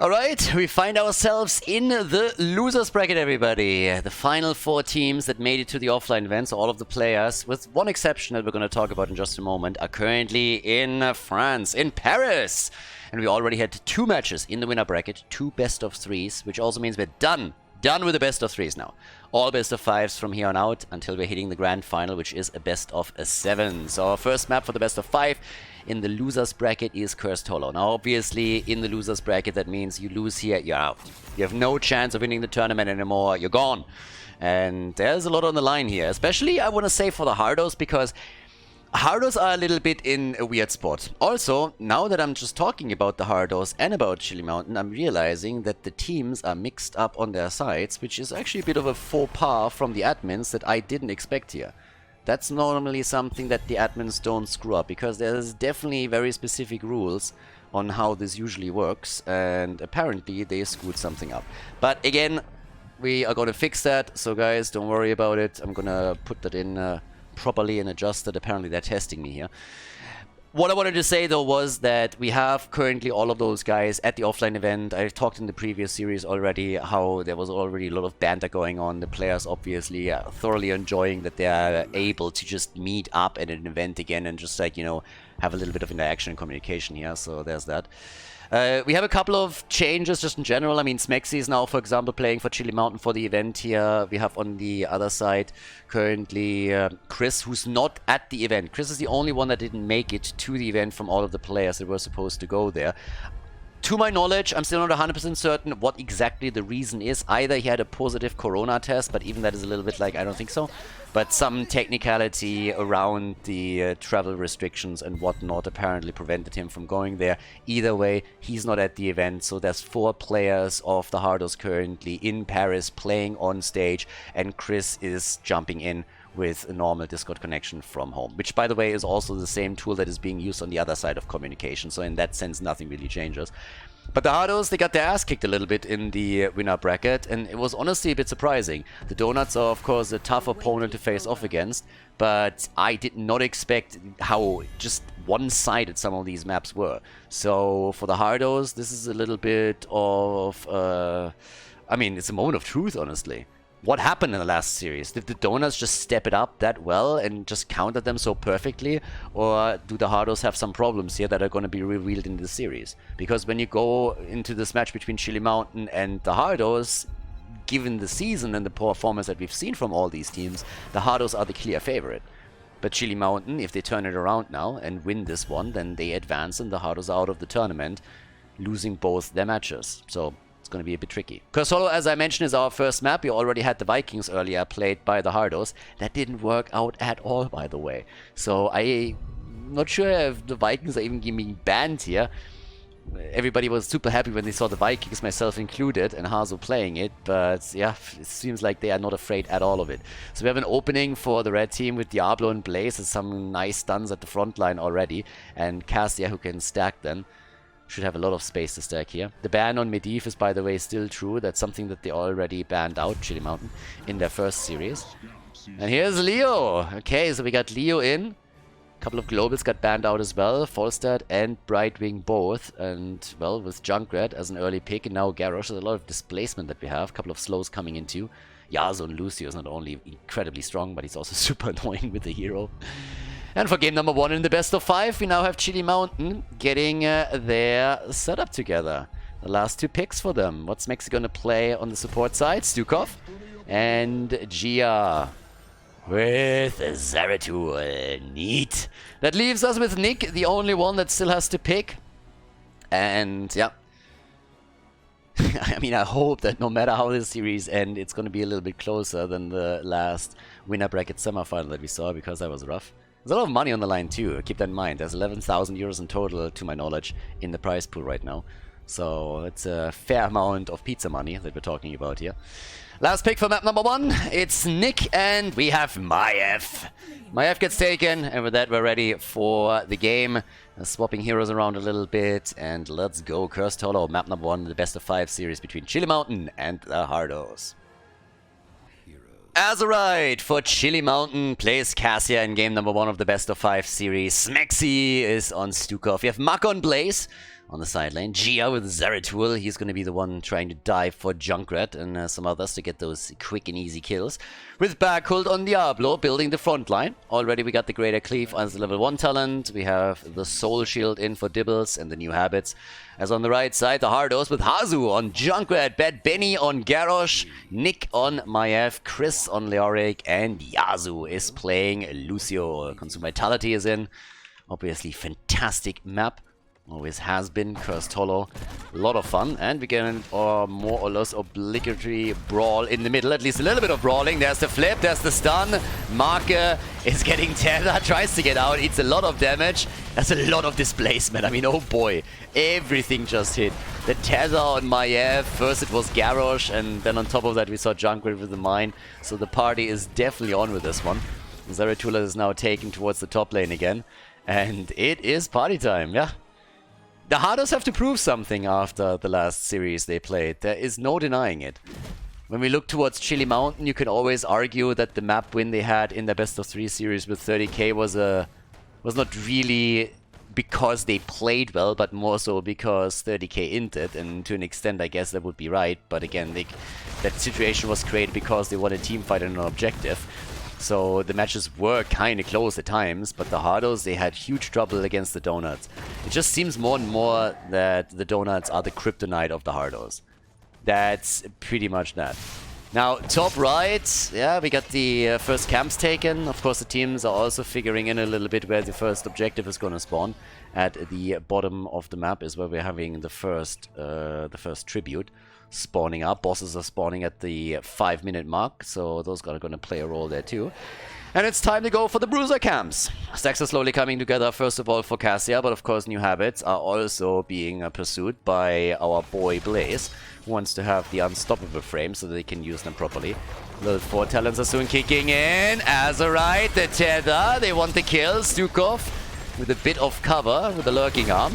Alright, we find ourselves in the losers bracket, everybody. The final 4 teams that made it to the offline events, all of the players, with one exception that we're going to talk about in just a moment, are currently in France, in Paris. And we already had 2 matches in the winner bracket, 2 best of 3s, which also means we're done with the best of 3s now. All best of 5s from here on out until we're hitting the grand final, which is a best of 7. So our first map for the best of 5 in the losers bracket is Cursed Hollow. Now obviously in the losers bracket that means you lose here, you're out. You have no chance of winning the tournament anymore, you're gone. And there's a lot on the line here, especially I want to say for the Hardos, because Hardos are a little bit in a weird spot. Also, now that I'm just talking about the Hardos and about Chili Mountain, I'm realizing that the teams are mixed up on their sides, which is actually a bit of a faux pas from the admins that I didn't expect here. That's normally something that the admins don't screw up, because there's definitely very specific rules on how this usually works, and apparently they screwed something up. But again, we are going to fix that, so guys, don't worry about it. I'm going to put that in properly and adjust it. Apparently they're testing me here. What I wanted to say though was that we have currently all of those guys at the offline event. I talked in the previous series already how there was already a lot of banter going on. The players obviously are thoroughly enjoying that they are able to just meet up at an event again and just like, you know, have a little bit of interaction and communication here. So there's that. We have a couple of changes just in general. I mean, Smexy is now, for example, playing for Chili Mountain for the event here. We have on the other side currently Chris, who's not at the event. Chris is the only one that didn't make it to the event from all of the players that were supposed to go there. To my knowledge, I'm still not 100% certain what exactly the reason is. Either he had a positive corona test, but even that is a little bit like, I don't think so. But some technicality around the travel restrictions and whatnot apparently prevented him from going there. Either way, he's not at the event, so there's 4 players of the Hardos currently in Paris playing on stage, and Chris is jumping in with a normal Discord connection from home, which by the way is also the same tool that is being used on the other side of communication, so in that sense nothing really changes. But the Hardos, they got their ass kicked a little bit in the winner bracket, and it was honestly a bit surprising. The Donuts are of course a tough opponent to face off against, but I did not expect how just one-sided some of these maps were. So for the Hardos, this is a little bit of, I mean, it's a moment of truth, honestly. What happened in the last series? Did the Donuts just step it up that well and just counter them so perfectly? Or do the Hardos have some problems here that are going to be revealed in this series? Because when you go into this match between Chili Mountain and the Hardos, given the season and the performance that we've seen from all these teams, the Hardos are the clear favorite. But Chili Mountain, if they turn it around now and win this one, then they advance and the Hardos are out of the tournament, losing both their matches. So going to be a bit tricky. Cursed Hollow, as I mentioned, is our first map. We already had the Vikings earlier played by the Hardos. That didn't work out at all, by the way. So I'm not sure if the Vikings are even being banned here. Everybody was super happy when they saw the Vikings, myself included, and Hazo playing it, but yeah, it seems like they are not afraid at all of it. So we have an opening for the red team with Diablo and Blaze and some nice stuns at the front line already, and Cassia who can stack them. Should have a lot of space to stack here. The ban on Medivh is, by the way, still true. That's something that they already banned out, Chili Mountain, in their first series. And here's Leo. Okay, so we got Leo in. A couple of globals got banned out as well. Falstad and Brightwing both. And, well, with Junkrat as an early pick. And now Garrosh. There's a lot of displacement that we have. A couple of slows coming in too. Yasuo and Lucio is not only incredibly strong, but he's also super annoying with the hero. And for game number 1 in the best of 5, we now have Chili Mountain getting their setup together. The last 2 picks for them. What's Mexi going to play on the support side? Stukov and Gia with Zeratul. Neat. That leaves us with Nick, the only one that still has to pick. And yeah. I mean, I hope that no matter how this series ends, it's going to be a little bit closer than the last winner bracket semifinal that we saw, because that was rough. There's a lot of money on the line too, keep that in mind. There's 11,000 euros in total, to my knowledge, in the prize pool right now. So it's a fair amount of pizza money that we're talking about here. Last pick for map number 1, it's Nick, and we have Maiev. Maiev gets taken, and with that we're ready for the game. Swapping heroes around a little bit, and let's go. Cursed Hollow, map number 1, the best of 5 series between Chili Mountain and the Hardos. Azerite for Chili Mountain plays Cassia in game number 1 of the best of 5 series. Smexy is on Stukov. We have Mako on Blaze, on the side lane. Gia with Zeratul, he's going to be the one trying to dive for Junkrat and some others to get those quick and easy kills. With Backhold on Diablo, building the front line. Already we got the Greater Cleave as the level 1 talent. We have the Soul Shield in for Dibbles and the new habits. As on the right side, the Hardos with Hazu on Junkrat, Bad Benny on Garrosh, Nick on Maiev, Chris on Leoric, and Yazu is playing Lucio. Consume Vitality is in. Obviously, fantastic map. Always has been. Cursed Hollow. A lot of fun. And we get a more or less obligatory brawl in the middle. At least a little bit of brawling. There's the flip. There's the stun. Marker is getting tethered. Tries to get out. Eats a lot of damage. That's a lot of displacement. I mean, oh boy. Everything just hit. The tether on Maiev. First it was Garrosh. And then on top of that we saw Junkrat with the mine. So the party is definitely on with this one. Zeratul is now taken towards the top lane again. And it is party time. Yeah. The Hardos have to prove something after the last series they played. There is no denying it. When we look towards Chili Mountain, you can always argue that the map win they had in their best of 3 series with 30k was not really because they played well, but more so because 30k inted, and to an extent I guess that would be right. But again, that situation was created because they won a team fight and an objective. So the matches were kind of close at times, but the Hardos, they had huge trouble against the Donuts. It just seems more and more that the Donuts are the kryptonite of the Hardos. That's pretty much that. Now, top right, yeah, we got the first camps taken. Of course, the teams are also figuring in a little bit where the first objective is going to spawn. At the bottom of the map is where we're having the first tribute spawning up. Bosses are spawning at the 5-minute mark, so those are going to play a role there too. And it's time to go for the bruiser camps. Stacks are slowly coming together, first of all for Cassia, but of course new habits are also being pursued by our boy Blaze, who wants to have the unstoppable frame so that they can use them properly. Level 4 talents are soon kicking in. Azerite, the tether, they want the kill. Stukov with a bit of cover with the lurking arm.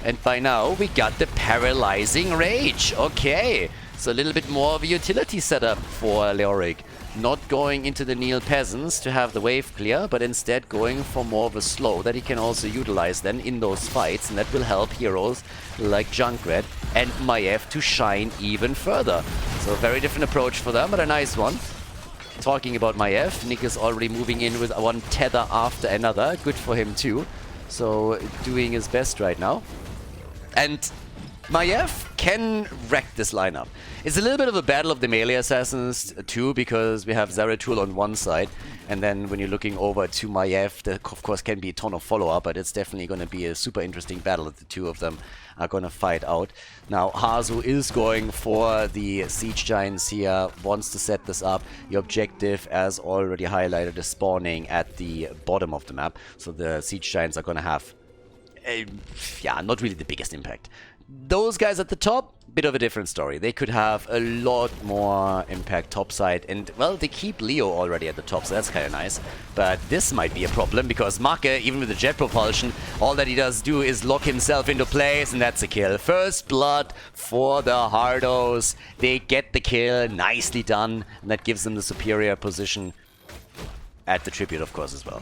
And by now we got the paralyzing rage. Okay, so a little bit more of a utility setup for Leoric. Not going into the Neil Peasants to have the wave clear, but instead going for more of a slow that he can also utilize then in those fights, and that will help heroes like Junkrat and Maiev to shine even further. So a very different approach for them, but a nice one. Talking about Maiev, Nick is already moving in with one tether after another. Good for him too. So doing his best right now. And Maiev can wreck this lineup. It's a little bit of a battle of the melee assassins too, because we have Zeratul on one side, and then when you're looking over to Maiev, there of course can be a ton of follow-up, but it's definitely going to be a super interesting battle that the two of them are going to fight out. Now, Hazu is going for the Siege Giants here, wants to set this up. The objective, as already highlighted, is spawning at the bottom of the map, so the Siege Giants are going to have yeah, not really the biggest impact. Those guys at the top, bit of a different story. They could have a lot more impact topside, and well, they keep Leo already at the top, so that's kind of nice. But this might be a problem, because Marke, even with the jet propulsion, all that he does do is lock himself into place, and that's a kill. First blood for the Hardos. They get the kill, nicely done, and that gives them the superior position at the tribute, of course, as well.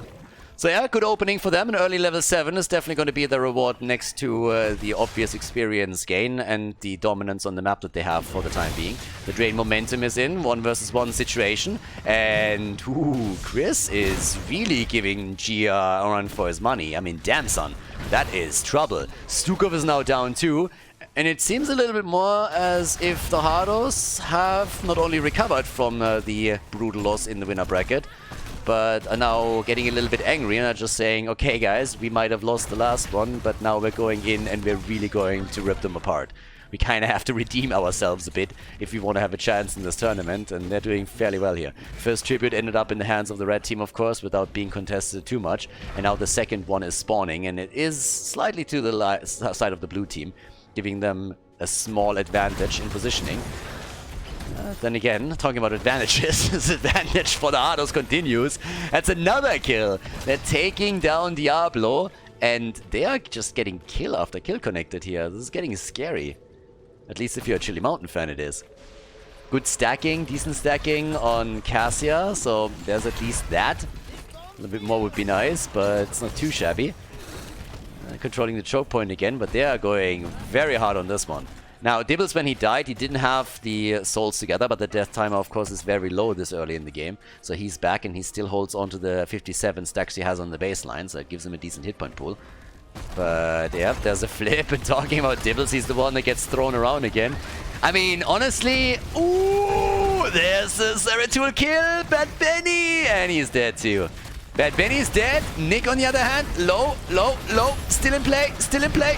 So yeah, good opening for them. An early level 7 is definitely going to be the reward next to the obvious experience gain and the dominance on the map that they have for the time being. The drain momentum is in, 1 versus 1 situation. And Chris is really giving Gia a run for his money. I mean, damn son, that is trouble. Stukov is now down too. And it seems a little bit more as if the Hardos have not only recovered from the brutal loss in the winner bracket, but are now getting a little bit angry and are just saying, okay guys, we might have lost the last one, but now we're going in and we're really going to rip them apart. We kind of have to redeem ourselves a bit if we want to have a chance in this tournament, and they're doing fairly well here. First tribute ended up in the hands of the red team, of course, without being contested too much, and now the second one is spawning, and it is slightly to the side of the blue team, giving them a small advantage in positioning. Then again, talking about advantages, this advantage for the Hardos continues. That's another kill. They're taking down Diablo, and they are just getting kill after kill connected here. This is getting scary. At least if you're a Chili Mountain fan, it is. Good stacking, decent stacking on Cassia, so there's at least that. A little bit more would be nice, but it's not too shabby. controlling the choke point again, but they are going very hard on this one. Now, Dibbles, when he died, he didn't have the souls together, but the death timer, of course, is very low this early in the game. So he's back, and he still holds on to the 57 stacks he has on the baseline, so it gives him a decent hit point pool. But, yeah, there's a flip, and talking about Dibbles, he's the one that gets thrown around again. I mean, honestly, ooh, there's a Zeratul kill, Bad Benny, and he's dead too. Bad Benny's dead. Nick, on the other hand, low, still in play,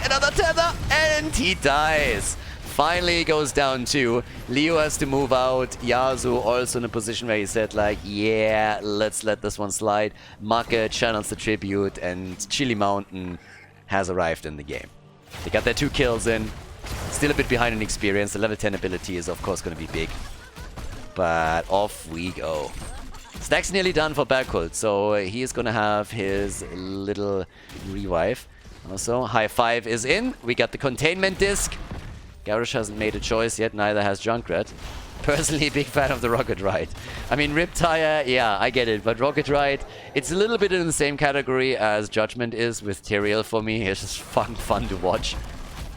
another tether, and he dies. Finally goes down 2. Leo has to move out. Yasu also in a position where he said, like, yeah, let's let this one slide. Maka channels the tribute, and Chili Mountain has arrived in the game. They got their 2 kills in. Still a bit behind in experience. The level 10 ability is, of course, going to be big. But off we go. Stack's nearly done for Berkult, so he is going to have his little revive. Also, high 5 is in. We got the containment disc. Garrosh hasn't made a choice yet, neither has Junkrat. Personally, big fan of the Rocket Ride. I mean, Riptire, yeah, I get it, but Rocket Ride, it's a little bit in the same category as Judgment is with Tyrael for me. It's just fun to watch.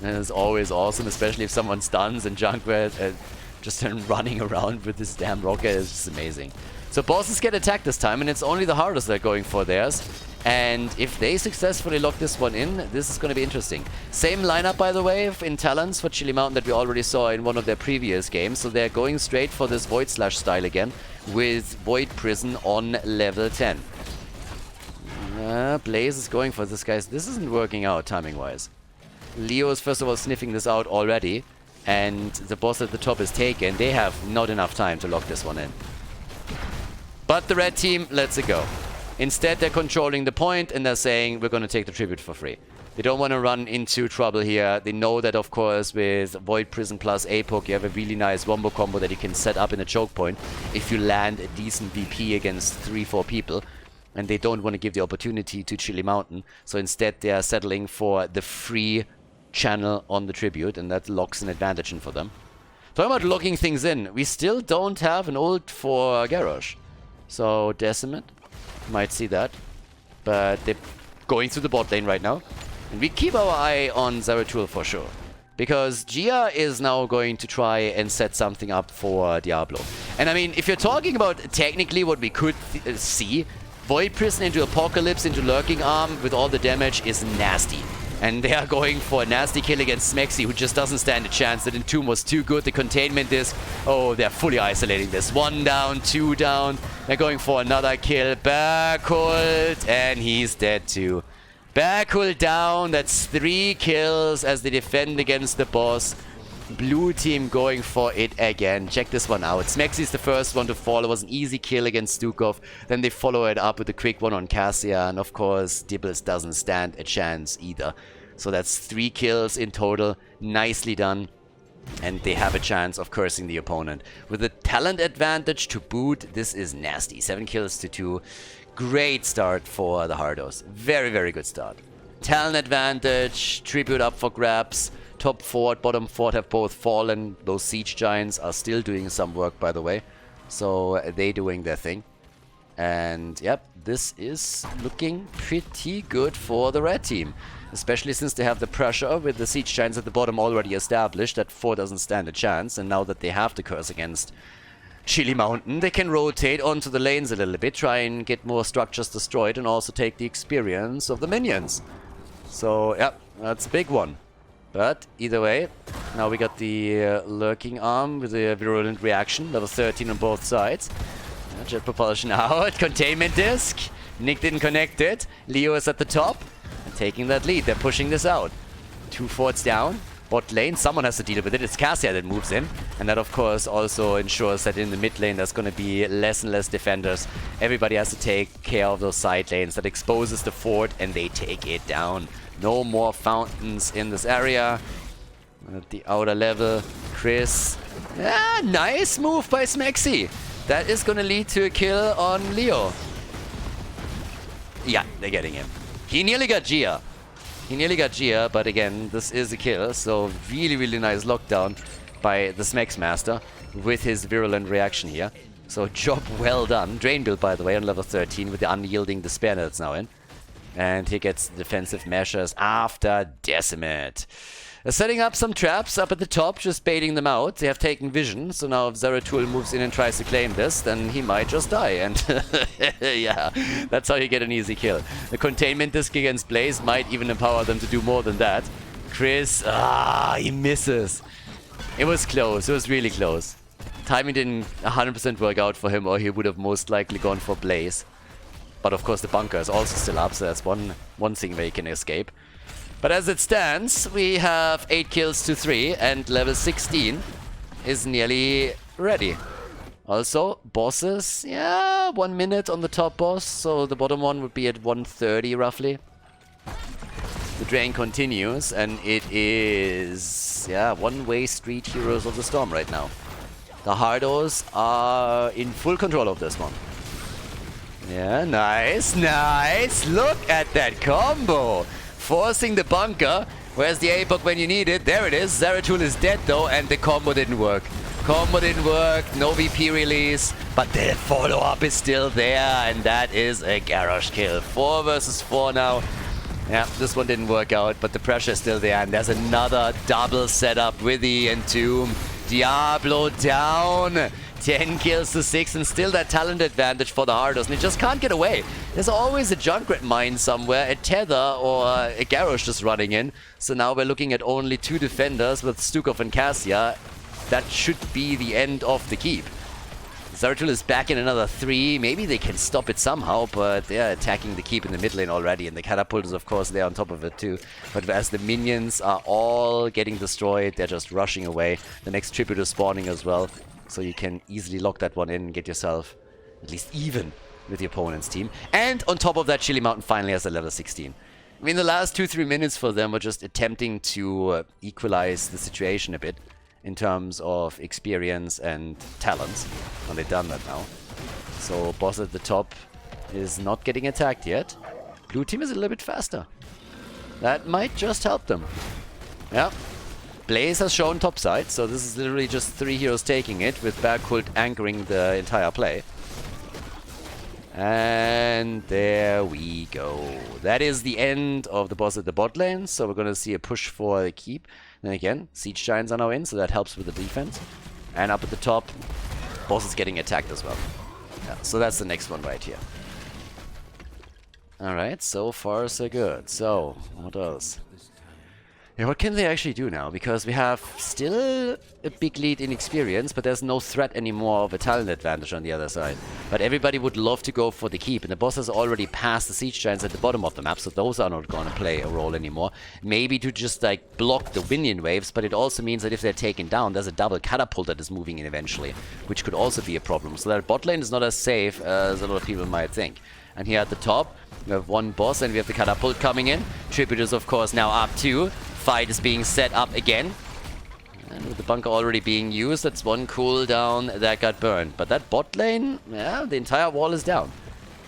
And it's always awesome, especially if someone stuns and Junkrat just running around with this damn rocket is just amazing. So bosses get attacked this time, and it's only the Hardos that are going for theirs. And if they successfully lock this one in, this is going to be interesting. Same lineup, by the way, in Talents for Chili Mountain that we already saw in one of their previous games. So they're going straight for this Void Slash style again, with Void Prison on level 10. Blaze is going for this, guys. This isn't working out timing-wise. Leo is first of all sniffing this out already, and the boss at the top is taken. They have not enough time to lock this one in. But the red team lets it go. Instead, they're controlling the point, and they're saying, we're going to take the tribute for free. They don't want to run into trouble here. They know that, of course, with Void Prison plus APOC, you have a really nice wombo combo that you can set up in a choke point if you land a decent VP against 3-4 people. And they don't want to give the opportunity to Chili Mountain. So instead, they are settling for the free channel on the tribute, and that locks an advantage in for them. Talking about locking things in, we still don't have an ult for Garrosh. So Decimate might see that, but they're going through the bot lane right now. And we keep our eye on Zeratul for sure, because Gia is now going to try and set something up for Diablo. And I mean, if you're talking about technically what we could see, Void Prison into Apocalypse into Lurking Arm with all the damage is nasty. And they are going for a nasty kill against Smexy, who just doesn't stand a chance. That Entomb was too good. The containment disc, oh, they're fully isolating this. 1 down, 2 down. They're going for another kill. Berkult, and he's dead too. Berkult down. That's 3 kills as they defend against the boss. Blue team going for it again. Check this one out. Smexy's the first one to fall. It was an easy kill against Stukov. Then they follow it up with a quick one on Cassia. And of course, Dibbles doesn't stand a chance either. So that's 3 kills in total. Nicely done. And they have a chance of cursing the opponent. With a talent advantage to boot, this is nasty. 7 kills to 2. Great start for the Hardos. Very, very good start. Talent advantage. Tribute up for grabs. Top fort, bottom fort have both fallen. Those siege giants are still doing some work, by the way. So they doing their thing. And yep, this is looking pretty good for the red team. Especially since they have the pressure with the siege giants at the bottom already established. That 4 doesn't stand a chance. And now that they have the curse against Chili Mountain, they can rotate onto the lanes a little bit. Try and get more structures destroyed. And also take the experience of the minions. So yep, that's a big one. But either way, now we got the Lurking Arm with the Virulent Reaction, level 13 on both sides. Jet propulsion out, containment disc. Nick didn't connect it. Leo is at the top and taking that lead. They're pushing this out. 2 forts down. Bot lane, someone has to deal with it. It's Cassia that moves in. And that, of course, also ensures that in the mid lane there's going to be less and less defenders. Everybody has to take care of those side lanes. That exposes the fort and they take it down. No more fountains in this area. At the outer level, Chris. Ah, nice move by Smexy. That is going to lead to a kill on Leo. Yeah, they're getting him. He nearly got Gia. But again, this is a kill. So really, really nice lockdown by the Smex Master with his Virulent Reaction here. So job well done. Drain build, by the way, on level 13 with the Unyielding Despair that's now in. And he gets defensive measures after Decimate. They're setting up some traps up at the top, just baiting them out. They have taken vision, so now if Zeratul moves in and tries to claim this, then he might just die. And yeah, that's how you get an easy kill. The containment disc against Blaze might even empower them to do more than that. Chris, he misses. It was close, it was really close. Timing didn't 100% work out for him, or he would have most likely gone for Blaze. But of course the bunker is also still up, so that's one thing where he can escape. But as it stands, we have 8 kills to 3, and level 16 is nearly ready. Also, bosses, yeah, 1 minute on the top boss, so the bottom one would be at 1:30 roughly. The drain continues, and it is, yeah, one-way street Heroes of the Storm right now. The Hardos are in full control of this one. Yeah, nice, nice. Look at that combo. Forcing the bunker. Where's the APOC when you need it? There it is. Zeratul is dead though, and the combo didn't work. Combo didn't work. No VP release. But the follow-up is still there, and that is a Garrosh kill. 4 versus 4 now. Yeah, this one didn't work out, but the pressure is still there, and there's another double setup with the Entomb. Diablo down. 10 kills to 6, and still that talent advantage for the Hardos, and it just can't get away. There's always a Junkrat mine somewhere, a Tether, or a Garrosh just running in. So now we're looking at only 2 defenders with Stukov and Cassia. That should be the end of the keep. Zeratul is back in another 3. Maybe they can stop it somehow, but they're attacking the keep in the mid lane already, and the catapult is of course there on top of it too. But as the minions are all getting destroyed, they're just rushing away. The next tribute is spawning as well. So you can easily lock that one in and get yourself at least even with the opponent's team. And on top of that, Chili Mountain finally has a level 16. I mean, the last 2-3 minutes for them were just attempting to equalize the situation a bit in terms of experience and talents. And they've done that now. So boss at the top is not getting attacked yet. Blue team is a little bit faster. That might just help them. Yeah. Blaze has shown topside, so this is literally just 3 heroes taking it, with Bergkult anchoring the entire play. And there we go. That is the end of the boss at the bot lane, so we're going to see a push for the keep. Then again, Siege Giants are now in, so that helps with the defense. And up at the top, boss is getting attacked as well. Yeah, so that's the next one right here. Alright, so far so good. So, what else? Yeah, what can they actually do now? Because we have still a big lead in experience, but there's no threat anymore of a talent advantage on the other side. But everybody would love to go for the keep, and the boss has already passed the Siege Giants at the bottom of the map, so those are not going to play a role anymore. Maybe to just like block the minion waves, but it also means that if they're taken down, there's a double catapult that is moving in eventually, which could also be a problem. So that bot lane is not as safe as a lot of people might think. And here at the top, we have one boss, and we have the catapult coming in. Tribute is of course now up too. Fight is being set up again. And with the bunker already being used, that's one cooldown that got burned. But that bot lane, yeah, the entire wall is down.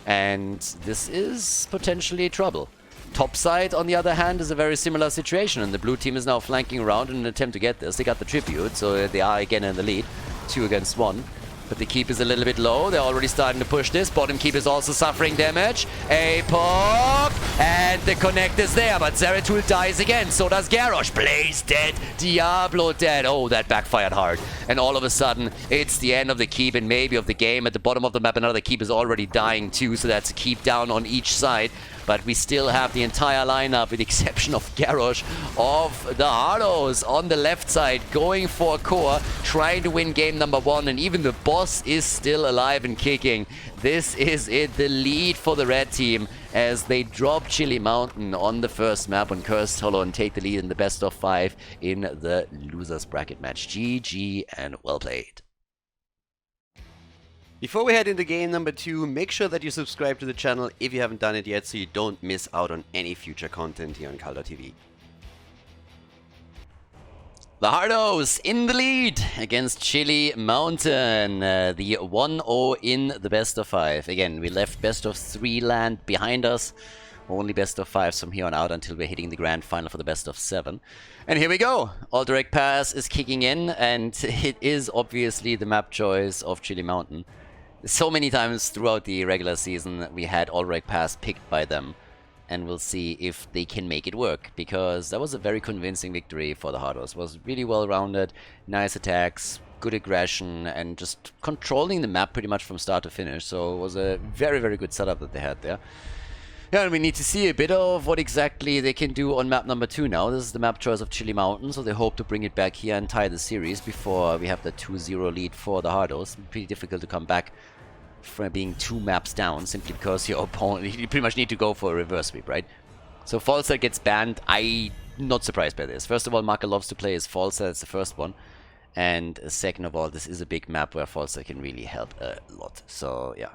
And this is potentially trouble. Topside, on the other hand, is a very similar situation, and the blue team is now flanking around in an attempt to get this. They got the tribute, so they are again in the lead. 2 against 1. But the keep is a little bit low. They're already starting to push this. Bottom keep is also suffering damage. APOC! And the connect is there, but Zeratul dies again. So does Garrosh. Blaze dead. Diablo dead. Oh, that backfired hard. And all of a sudden, it's the end of the keep and maybe of the game. At the bottom of the map, another keep is already dying too. So that's a keep down on each side. But we still have the entire lineup, with the exception of Garrosh, of the Hardos on the left side, going for core, trying to win game number 1, and even the boss is still alive and kicking. This is it, the lead for the red team, as they drop Chili Mountain on the first map on Cursed Hollow and take the lead in the best of 5 in the losers bracket match. GG and well played. Before we head into game number 2, make sure that you subscribe to the channel if you haven't done it yet, so you don't miss out on any future content here on Khaldor TV. The Hardos in the lead against Chili Mountain. The 1-0 in the best of 5. Again, we left best of 3 land behind us. Only best of 5s from here on out until we're hitting the grand final for the best of 7. And here we go. Alterac Pass is kicking in, and it is obviously the map choice of Chili Mountain. So many times throughout the regular season we had Alterac Pass picked by them. and we'll see if they can make it work, because that was a very convincing victory for the Hardos. It was really well rounded, nice attacks, good aggression, and just controlling the map pretty much from start to finish. So it was a very, very good setup that they had there. Yeah, and we need to see a bit of what exactly they can do on map number 2 now. This is the map choice of Chili Mountain, so they hope to bring it back here and tie the series before we have the 2-0 lead for the Hardos. Pretty difficult to come back from being 2 maps down, simply because your opponent, you pretty much need to go for a reverse sweep, right? So Falsa gets banned. I'm not surprised by this. First of all, Maka loves to play as Falsa, that's the first one. And second of all, this is a big map where Falsa can really help a lot. So yeah.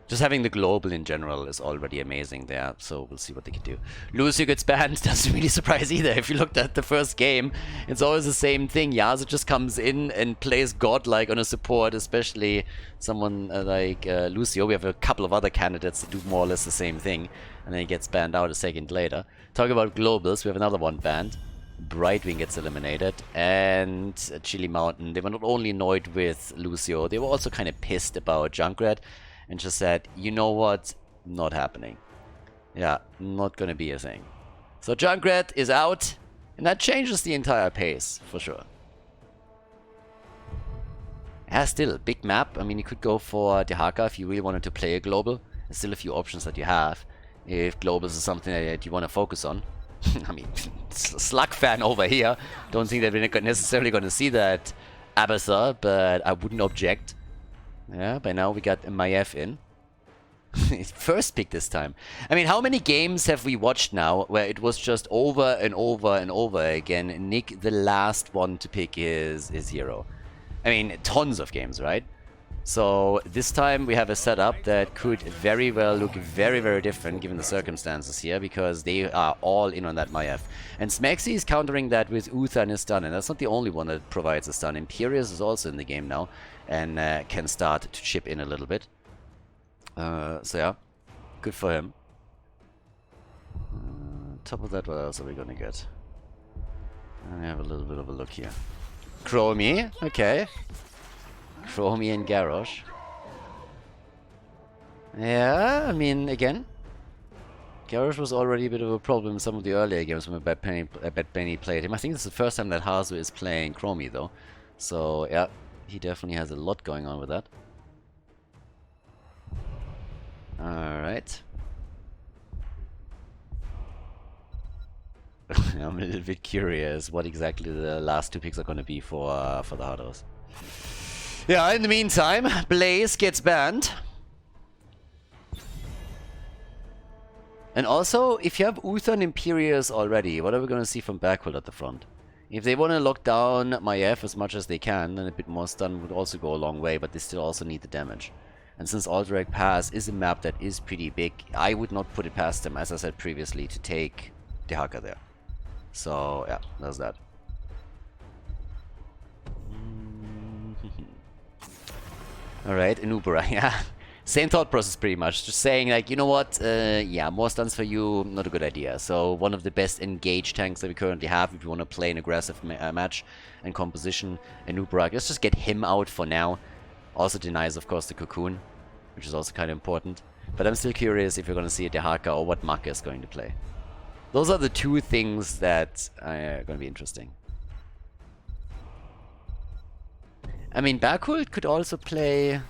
Just having the global in general is already amazing there, so we'll see what they can do. Lucio gets banned, doesn't really surprise either. If you looked at the first game, it's always the same thing. Yasuo just comes in and plays godlike on a support, especially someone like Lucio. We have a couple of other candidates that do more or less the same thing, and then he gets banned out a second later. Talk about globals, we have another one banned. Brightwing gets eliminated, and Chili Mountain. They were not only annoyed with Lucio, they were also kind of pissed about Junkrat. And just said, you know what? Not happening. Yeah, not gonna be a thing. So Junkrat is out, and that changes the entire pace, for sure. Yeah, still, big map. I mean, you could go for Dehaka if you really wanted to play a global. There's still a few options that you have, if globals is something that you want to focus on. I mean, Slug fan over here. Don't think that we're necessarily gonna see that Abathar, but I wouldn't object. Yeah, by now we got Maiev in. First pick this time. I mean, how many games have we watched now where it was just over and over and over again? Nick, the last one to pick is hero. I mean, tons of games, right? So this time we have a setup that could very well look very, very different given the circumstances here, because they are all in on that Maiev. And Smexy is countering that with Uther and his stun, and that's not the only one that provides a stun. Imperius is also in the game now, and can start to chip in a little bit. So yeah, good for him. Top of that, what else are we gonna get? I have a little bit of a look here. Chromie, okay. Chromie and Garrosh. Yeah, I mean, again, Garrosh was already a bit of a problem in some of the earlier games when Bad Penny played him. I think this is the first time that Hazu is playing Chromie, though. So yeah, he definitely has a lot going on with that. Alright. I'm a little bit curious what exactly the last 2 picks are going to be for the Hardos. Yeah, in the meantime, Blaze gets banned. And also, if you have Uther and Imperius already, what are we going to see from Backward at the front? If they want to lock down Maiev as much as they can, then a bit more stun would also go a long way, but they still also need the damage. And since Alterac Pass is a map that is pretty big, I would not put it past them, as I said previously, to take Dehaka there. So, yeah, that's that. Alright, Anubara, yeah. Same thought process pretty much. Just saying like, you know what, yeah, more stuns for you, not a good idea. So one of the best engaged tanks that we currently have if you want to play an aggressive match and composition, Anubara, let's just get him out for now. Also denies, of course, the Cocoon, which is also kind of important. But I'm still curious if you're going to see a Dehaka or what Maka is going to play. Those are the 2 things that are going to be interesting. I mean, Bakul could also play...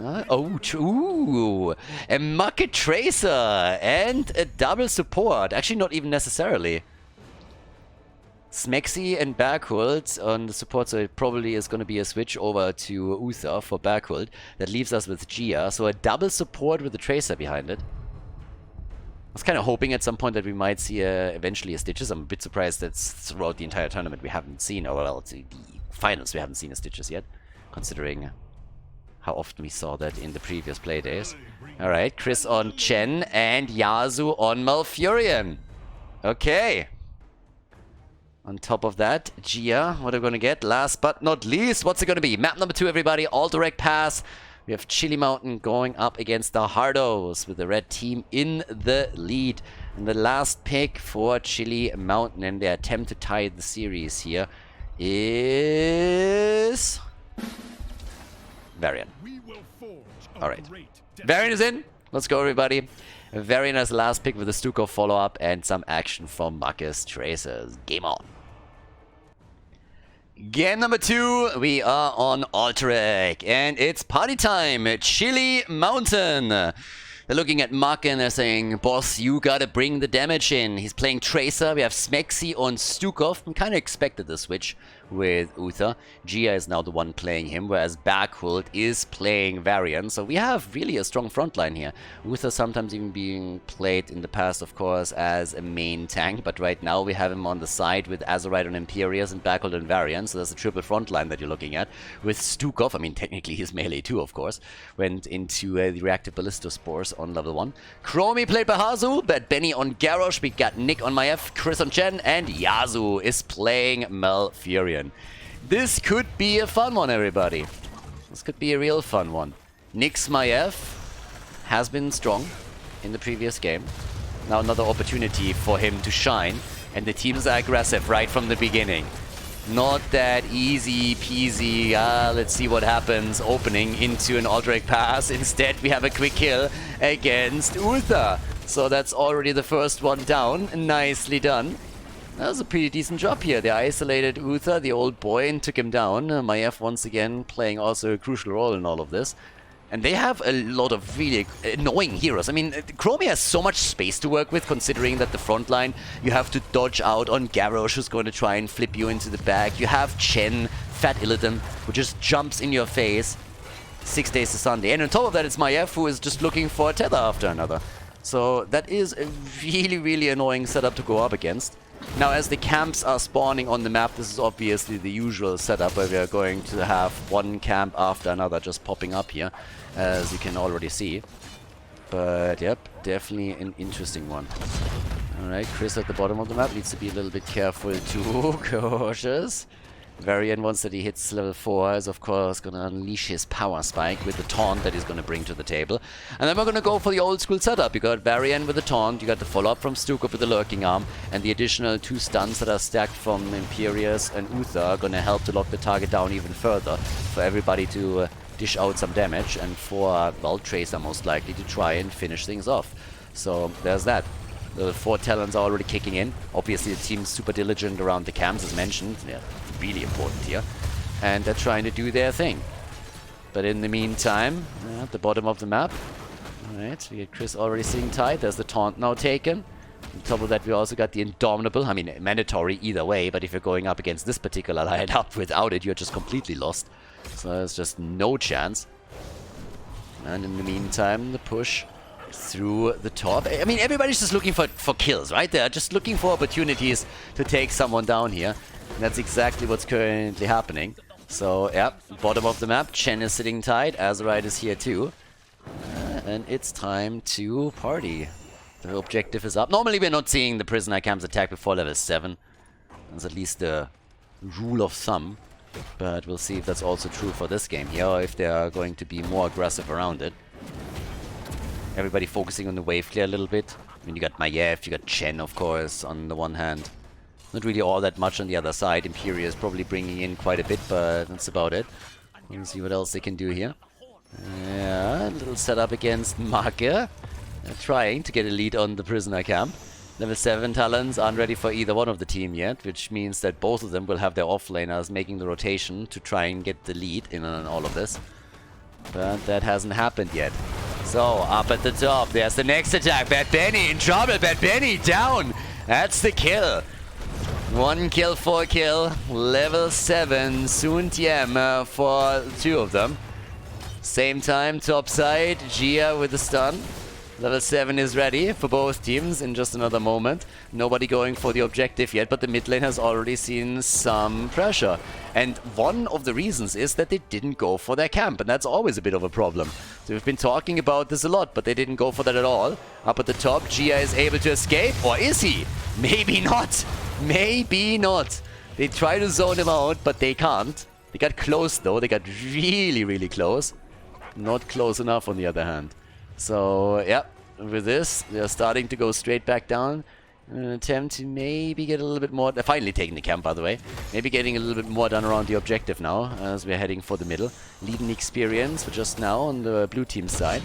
oh, ooh, a Market Tracer and a double support. Actually, not even necessarily. Smexy and Berghult on the support, so it probably is going to be a switch over to Uther for Berghult. That leaves us with Gia, so a double support with a Tracer behind it. I was kind of hoping at some point that we might see eventually a Stitches. I'm a bit surprised that throughout the entire tournament we haven't seen, or well, the finals we haven't seen a Stitches yet, considering how often we saw that in the previous play days. Alright, Chris on Chen and Yasu on Malfurion. Okay. On top of that, Gia, what are we going to get? Last but not least, what's it going to be? Map number 2, everybody, Alterac Pass. We have Chili Mountain going up against the Hardos with the red team in the lead. And the last pick for Chili Mountain in their attempt to tie the series here is... Varian. Alright. Varian is in. Let's go, everybody. A very nice last pick with a Stukov follow-up and some action from Marcus Tracers. Game on. Game number 2, we are on Alterac, and it's party time, Chili Mountain. They're looking at Mark and they're saying, boss, you gotta bring the damage in. He's playing Tracer, we have Smexy on Stukov. I kind of expected the switch with Uther. Gia is now the one playing him, whereas Backhult is playing Varian. So we have really a strong front line here. Uther sometimes even being played in the past, of course, as a main tank, but right now we have him on the side with Azerite on Imperius and Backhult on Varian. So there's a triple front line that you're looking at. With Stukov, I mean, technically he's melee too, of course, went into the reactive Ballistospores on level 1. Chromie played by Hazu, but Benny on Garrosh. We got Nick on Maiev, Chris on Chen, and Yazu is playing Malfurion. This could be a fun one, everybody. This could be a real fun one. Nick's Maiev has been strong in the previous game. Now another opportunity for him to shine, and the teams are aggressive right from the beginning. Not that easy peasy, let's see what happens, opening into an Alterac pass. Instead, we have a quick kill against Uther. So that's already the first one down. Nicely done. That was a pretty decent job here. They isolated Uther, the old boy, and took him down. Maiev once again playing also a crucial role in all of this. And they have a lot of really annoying heroes. I mean, Chromie has so much space to work with, considering that the front line, you have to dodge out on Garrosh, who's going to try and flip you into the back. You have Chen, Fat Illidan, who just jumps in your face 6 days to Sunday. And on top of that, it's Maiev, who is just looking for a tether after another. So that is a really, really annoying setup to go up against. Now, as the camps are spawning on the map, this is obviously the usual setup where we are going to have one camp after another just popping up here, as you can already see. But, yep, definitely an interesting one. Alright, Chris at the bottom of the map needs to be a little bit careful too, cautious. Varian, once that he hits level 4, is of course going to unleash his power spike with the taunt that he's going to bring to the table. And then we're going to go for the old school setup. You got Varian with the taunt, you got the follow-up from Stukov with the lurking arm, and the additional 2 stuns that are stacked from Imperius and Uther are going to help to lock the target down even further for everybody to dish out some damage, and for, well, Tracer most likely to try and finish things off. So there's that. The 4 talents are already kicking in. Obviously the team's super diligent around the camps, as mentioned. Yeah, really important here. And they're trying to do their thing. But in the meantime, at the bottom of the map, alright, we get Chris already sitting tight. There's the taunt now taken. On top of that, we also got the Indomitable. I mean, mandatory either way, but if you're going up against this particular lineup without it, you're just completely lost. So there's just no chance. And in the meantime, the push through the top. I mean, everybody's just looking for kills, right? They're just looking for opportunities to take someone down here. And that's exactly what's currently happening. So, yeah, bottom of the map. Chen is sitting tight. Azerite is here too. And it's time to party. The objective is up. Normally we're not seeing the prisoner camps attack before level 7. That's at least the rule of thumb. But we'll see if that's also true for this game here, or if they are going to be more aggressive around it. Everybody focusing on the wave clear a little bit. I mean, you got Maiev, you got Chen, of course, on the one hand. Not really all that much on the other side. Imperia is probably bringing in quite a bit, but that's about it. We'll see what else they can do here. Yeah, a little setup against Marke. Trying to get a lead on the prisoner camp. Level 7 talents aren't ready for either one of the team yet, which means that both of them will have their offlaners making the rotation to try and get the lead in on all of this. But that hasn't happened yet. So, up at the top, there's the next attack. Bad Benny in trouble. Bad Benny down. That's the kill. 1 kill, 4 kill. Level 7. Soon TM for 2 of them. Same time, top side. Gia with the stun. Level 7 is ready for both teams in just another moment. Nobody going for the objective yet, but the mid lane has already seen some pressure. And one of the reasons is that they didn't go for their camp, and that's always a bit of a problem. So we've been talking about this a lot, but they didn't go for that at all. Up at the top, Gia is able to escape, or is he? Maybe not. Maybe not. They try to zone him out, but they can't. They got close though, they got really, really close. Not close enough on the other hand. So, yeah, with this, they're starting to go straight back down. An attempt to maybe get a little bit more... They're finally taking the camp, by the way. Maybe getting a little bit more done around the objective now, as we're heading for the middle. Leading experience for just now on the blue team side.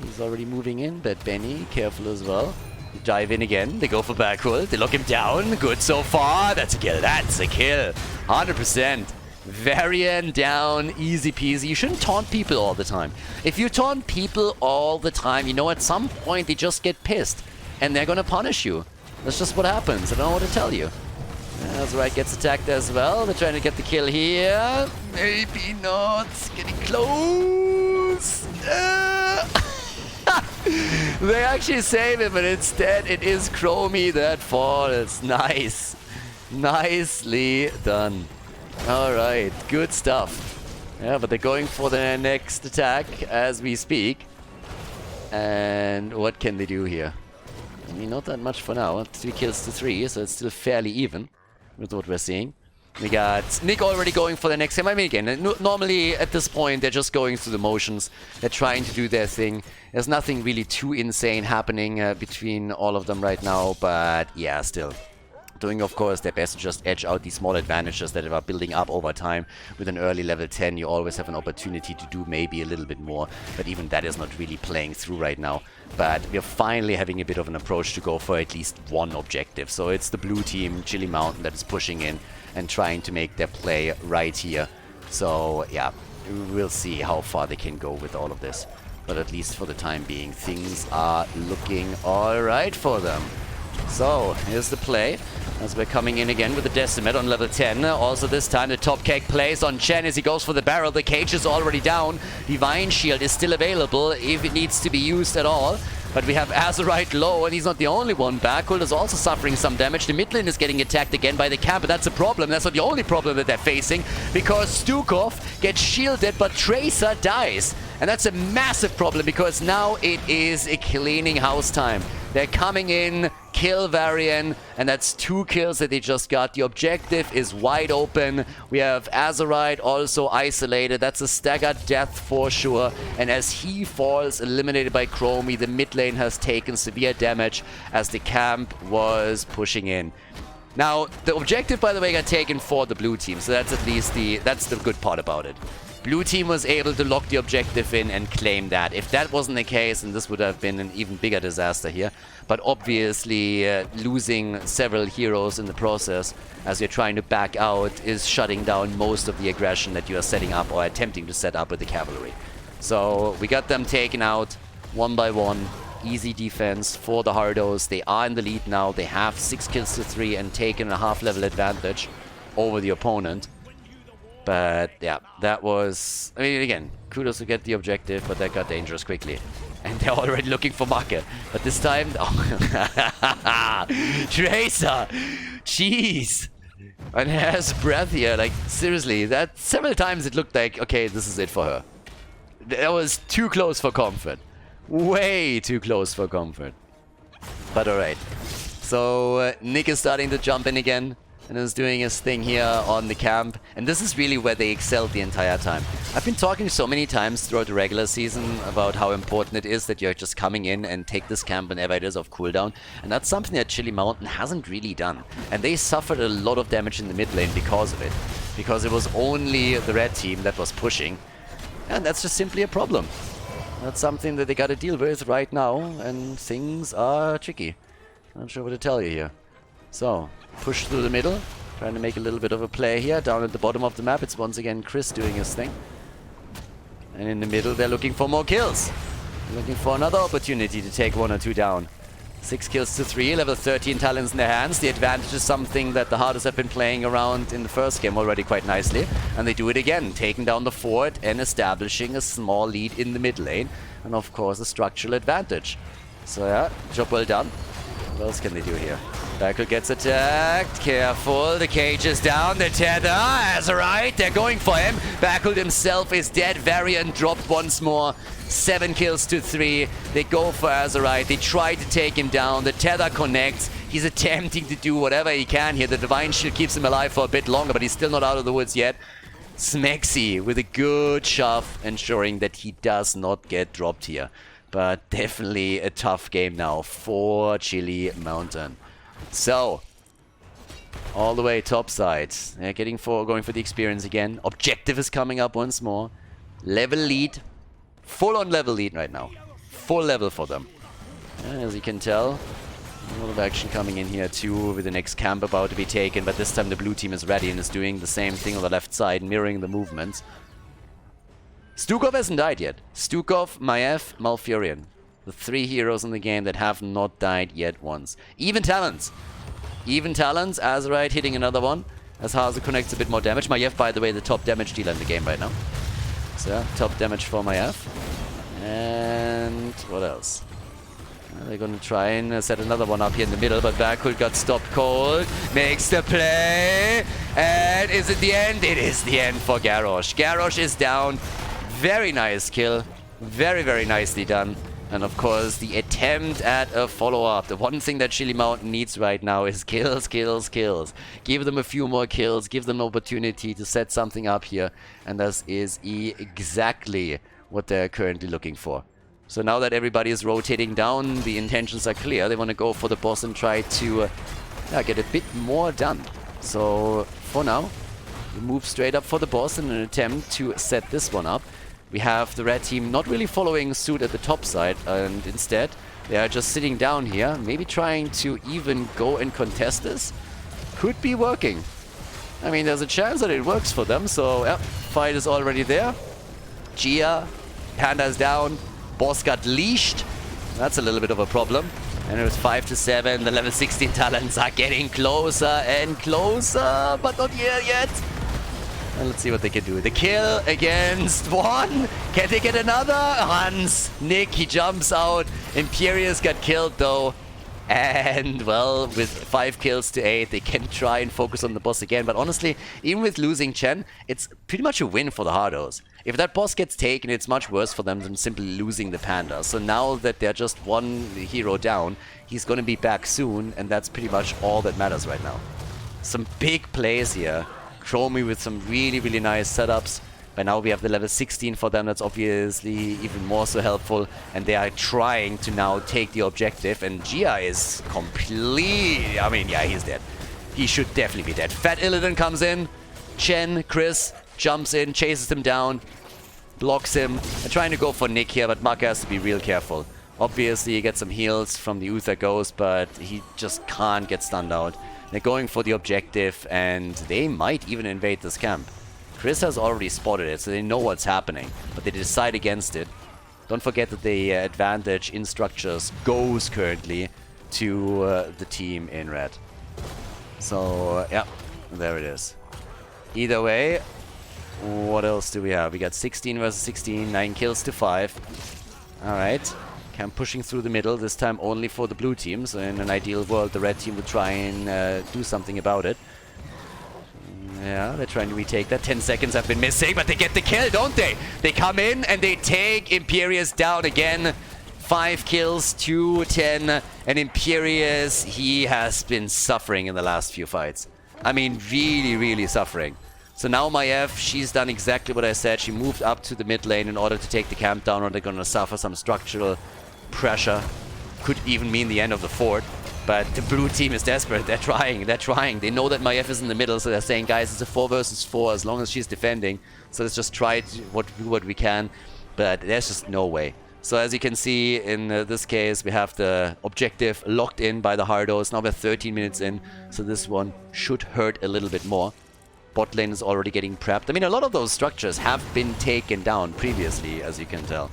He's already moving in, but Benny, careful as well. They dive in again, they go for backward, they lock him down. Good so far, that's a kill, 100%. Varian down, easy peasy. You shouldn't taunt people all the time. If you taunt people all the time, you know, at some point they just get pissed. And they're gonna punish you. That's just what happens, I don't know what to tell you. Azerite gets attacked as well. They're trying to get the kill here. Maybe not. Getting close. They actually save him, but instead it is Chromie that falls. Nice. Nicely done. Alright, good stuff. Yeah, but they're going for their next attack as we speak. And what can they do here? I mean, not that much for now. 3 kills to 3, so it's still fairly even with what we're seeing. We got Nick already going for the next game. I mean, again, normally at this point, they're just going through the motions. They're trying to do their thing. There's nothing really too insane happening between all of them right now, but yeah, still. Doing, of course, their best to just edge out these small advantages that are building up over time. With an early level 10, you always have an opportunity to do maybe a little bit more, but even that is not really playing through right now. But we're finally having a bit of an approach to go for at least one objective. So it's the blue team, Chili Mountain, that is pushing in and trying to make their play right here. So, yeah, we'll see how far they can go with all of this. But at least for the time being, things are looking alright for them. So, here's the play, as we're coming in again with the Decimate on level 10. Also this time the top cake plays on Chen as he goes for the barrel. The cage is already down. Divine Shield is still available if it needs to be used at all. But we have Azerite low, and he's not the only one back. Khaldor is also suffering some damage. The mid lane is getting attacked again by the camp, but that's a problem. That's not the only problem that they're facing, because Stukov gets shielded, but Tracer dies. And that's a massive problem, because now it is a cleaning house time. They're coming in, kill Varian, and that's 2 kills that they just got. The objective is wide open. We have Azerite also isolated. That's a staggered death for sure. And as he falls, eliminated by Chromie, the mid lane has taken severe damage as the camp was pushing in. Now, the objective, by the way, got taken for the blue team, so that's at least that's the good part about it. Blue team was able to lock the objective in and claim that. If that wasn't the case, then this would have been an even bigger disaster here. But obviously, losing several heroes in the process as you're trying to back out is shutting down most of the aggression that you are setting up or attempting to set up with the cavalry. So we got them taken out one by one. Easy defense for the Hardos. They are in the lead now. They have 6 kills to 3 and taken a half-level advantage over the opponent. But yeah, that was... I mean, again, kudos to get the objective, but that got dangerous quickly. And they're already looking for Macke. But this time... Oh. Tracer! Jeez! And has breath here. Like, seriously, that several times it looked like, okay, this is it for her. That was too close for comfort. Way too close for comfort. But alright. So, Nick is starting to jump in again. And is doing his thing here on the camp. And this is really where they excelled the entire time. I've been talking so many times throughout the regular season about how important it is that you're just coming in and take this camp whenever it is off cooldown. And that's something that Chili Mountain hasn't really done. And they suffered a lot of damage in the mid lane because of it. Because it was only the red team that was pushing. And that's just simply a problem. That's something that they gotta deal with right now. And things are tricky. Not sure what to tell you here. So, push through the middle, trying to make a little bit of a play here. Down at the bottom of the map, it's once again Chris doing his thing. And in the middle, they're looking for more kills. They're looking for another opportunity to take 1 or 2 down. 6 kills to 3, level 13 talents in their hands. The advantage is something that the Hardos have been playing around in the first game already quite nicely. And they do it again, taking down the fort and establishing a small lead in the mid lane. And of course, a structural advantage. So yeah, job well done. What else can they do here? Backle gets attacked. Careful. The cage is down. The tether. Azerite. They're going for him. Backle himself is dead. Variant dropped once more. 7 kills to 3. They go for Azerite. They try to take him down. The tether connects. He's attempting to do whatever he can here. The Divine Shield keeps him alive for a bit longer, but he's still not out of the woods yet. Smexy with a good shove, ensuring that he does not get dropped here. But definitely a tough game now for Chili Mountain. So, all the way top side. They're going for the experience again. Objective is coming up once more. Level lead. Full on level lead right now. full level for them. As you can tell, a lot of action coming in here too, with the next camp about to be taken, but this time the blue team is ready and is doing the same thing on the left side, mirroring the movements. Stukov hasn't died yet. Stukov, Maiev, Malfurion. The 3 heroes in the game that have not died yet once. Even Talons. Even Talons, Azerite hitting another one, as Hazu connects a bit more damage. Maiev, by the way, the top damage dealer in the game right now. So yeah, top damage for Maiev. And what else? They're going to try and set another one up here in the middle, but Berkult got stopped cold. Makes the play. And is it the end? It is the end for Garrosh. Garrosh is down. Very nice kill. Very, very nicely done. And of course, the attempt at a follow-up. The one thing that Chili Mountain needs right now is kills, kills, kills. Give them a few more kills. Give them an opportunity to set something up here. And this is exactly what they're currently looking for. So now that everybody is rotating down, the intentions are clear. They want to go for the boss and try to get a bit more done. So for now, we move straight up for the boss in an attempt to set this one up. We have the red team not really following suit at the top side, and instead they are just sitting down here, maybe trying to even go and contest this. Could be working. I mean, there's a chance that it works for them, so yeah, fight is already there. Gia, Panda's down, boss got leashed. That's a little bit of a problem. And it was 5 to 7. The level 16 talents are getting closer and closer, but not here yet. And let's see what they can do. The kill against one. Can they get another? Hans, Nick, he jumps out. Imperius got killed though. And, well, with 5 kills to 8, they can try and focus on the boss again. But honestly, even with losing Chen, it's pretty much a win for the Hardos. If that boss gets taken, it's much worse for them than simply losing the Panda. So now that they're just 1 hero down, he's going to be back soon. And that's pretty much all that matters right now. Some big plays here. Chromie with some really, really nice setups. By now we have the level 16 for them. That's obviously even more so helpful. And they are trying to now take the objective. And Gia is completely... I mean, yeah, he's dead. He should definitely be dead. Fat Illidan comes in. Chen, Chris, jumps in, chases him down, blocks him. They're trying to go for Nick here, but Maka has to be real careful. Obviously, he gets some heals from the Uther Ghost, but he just can't get stunned out. They're going for the objective, and they might even invade this camp. Chris has already spotted it, so they know what's happening, but they decide against it. Don't forget that the advantage in structures goes currently to the team in red. So, yeah, there it is. Either way, what else do we have? We got 16 versus 16, 9 kills to 5. Alright. Camp pushing through the middle, this time only for the blue team. So in an ideal world, the red team would try and do something about it. Yeah, they're trying to retake that. 10 seconds have been missing, but they get the kill, don't they? They come in and they take Imperius down again. 5 kills to 10. And Imperius, he has been suffering in the last few fights. I mean, really, really suffering. So now Maiev, she's done exactly what I said. She moved up to the mid lane in order to take the camp down, or they're going to suffer some structural pressure. Could even mean the end of the fort. But the blue team is desperate. They're trying. They're trying. They know that Maiev is in the middle, so they're saying, guys, it's a 4 versus 4 as long as she's defending. So let's just try to do what we can. But there's just no way. So as you can see, in this case, we have the objective locked in by the Hardos. Now we're 13 minutes in, so this one should hurt a little bit more. Bot lane is already getting prepped. I mean, a lot of those structures have been taken down previously, as you can tell.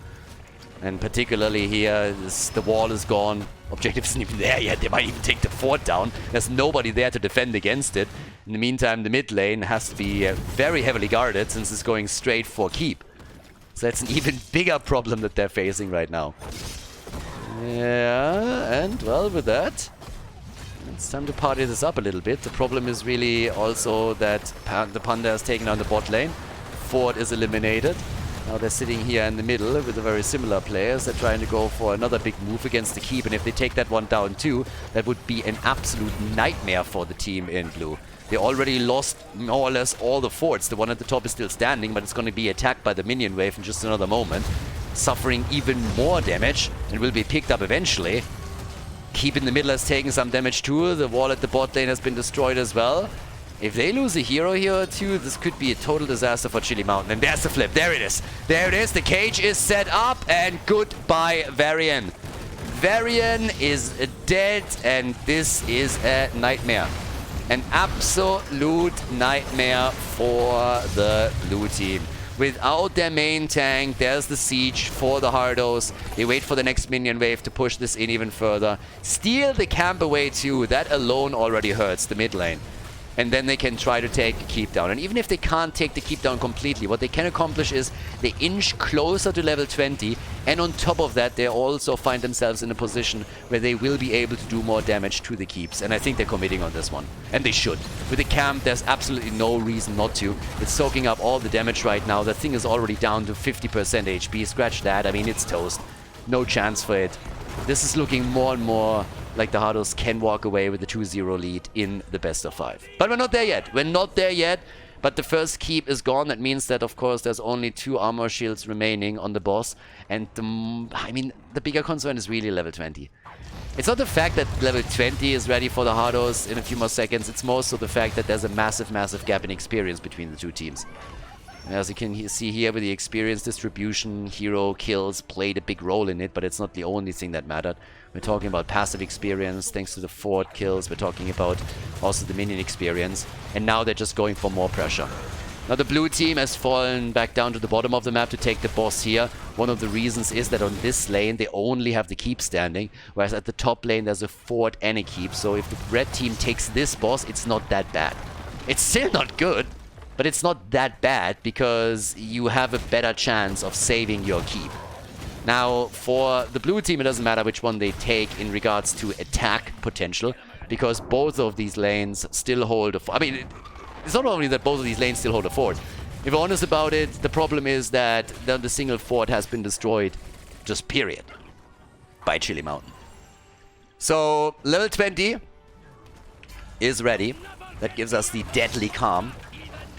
And particularly here, the wall is gone. Objective isn't even there yet. They might even take the fort down. There's nobody there to defend against it. In the meantime, the mid lane has to be very heavily guarded since it's going straight for keep. So that's an even bigger problem that they're facing right now. Yeah, and well, with that, it's time to party this up a little bit. The problem is really also that the Panda has taken on the bot lane. Fort is eliminated. Now they're sitting here in the middle with a very similar players. They're trying to go for another big move against the keep. And if they take that one down too, that would be an absolute nightmare for the team in blue. They already lost more or less all the forts. The one at the top is still standing, but it's going to be attacked by the minion wave in just another moment. Suffering even more damage and will be picked up eventually. Keep in the middle has taken some damage too. The wall at the bot lane has been destroyed as well. If they lose a hero here or two, this could be a total disaster for Chili Mountain. And there's the flip. There it is. There it is. The cage is set up. And goodbye, Varian. Varian is dead. And this is a nightmare. An absolute nightmare for the blue team. Without their main tank, there's the siege for the Hardos. They wait for the next minion wave to push this in even further. Steal the camp away too. That alone already hurts the mid lane. And then they can try to take the keep down. And even if they can't take the keep down completely, what they can accomplish is they inch closer to level 20. And on top of that, they also find themselves in a position where they will be able to do more damage to the keeps. And I think they're committing on this one. And they should. With the camp, there's absolutely no reason not to. It's soaking up all the damage right now. That thing is already down to 50% HP. Scratch that. I mean, it's toast. No chance for it. This is looking more and more like the Hardos can walk away with the 2-0 lead in the best of 5. But we're not there yet. We're not there yet. But the first keep is gone. That means that, of course, there's only 2 armor shields remaining on the boss. And, the bigger concern is really level 20. It's not the fact that level 20 is ready for the Hardos in a few more seconds. It's more so the fact that there's a massive, massive gap in experience between the two teams. As you can see here with the experience distribution, hero kills played a big role in it, but it's not the only thing that mattered. We're talking about passive experience thanks to the fort kills. We're talking about also the minion experience. And now they're just going for more pressure. Now the blue team has fallen back down to the bottom of the map to take the boss here. One of the reasons is that on this lane they only have the keep standing, whereas at the top lane there's a fort and a keep. So if the red team takes this boss, it's not that bad. It's still not good, but it's not that bad because you have a better chance of saving your keep. Now, for the blue team, it doesn't matter which one they take in regards to attack potential, because both of these lanes still hold a... I mean, it's not only that both of these lanes still hold a fort. If we're honest about it, the problem is that the single fort has been destroyed, just period, by Chili Mountain. So, level 20 is ready. That gives us the deadly calm.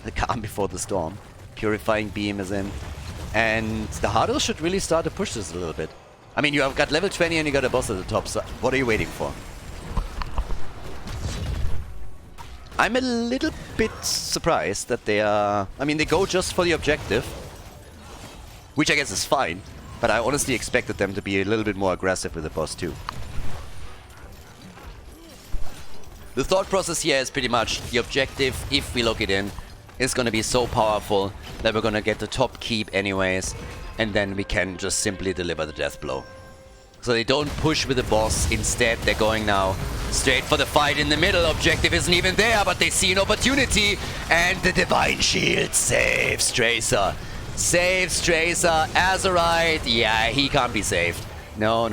The calm before the storm. Purifying beam is in. And the Hardos should really start to push this a little bit. I mean, you have got level 20 and you got a boss at the top, so what are you waiting for? I'm a little bit surprised that they are... I mean, they go just for the objective, which I guess is fine, but I honestly expected them to be a little bit more aggressive with the boss too. The thought process here is pretty much the objective, if we lock it in, is going to be so powerful that we're going to get the top keep anyways, and then we can just simply deliver the death blow. So they don't push with the boss, instead they're going now straight for the fight in the middle. Objective isn't even there, but they see an opportunity, and the Divine Shield saves Tracer. Saves Tracer. Azerite, yeah, he can't be saved. No.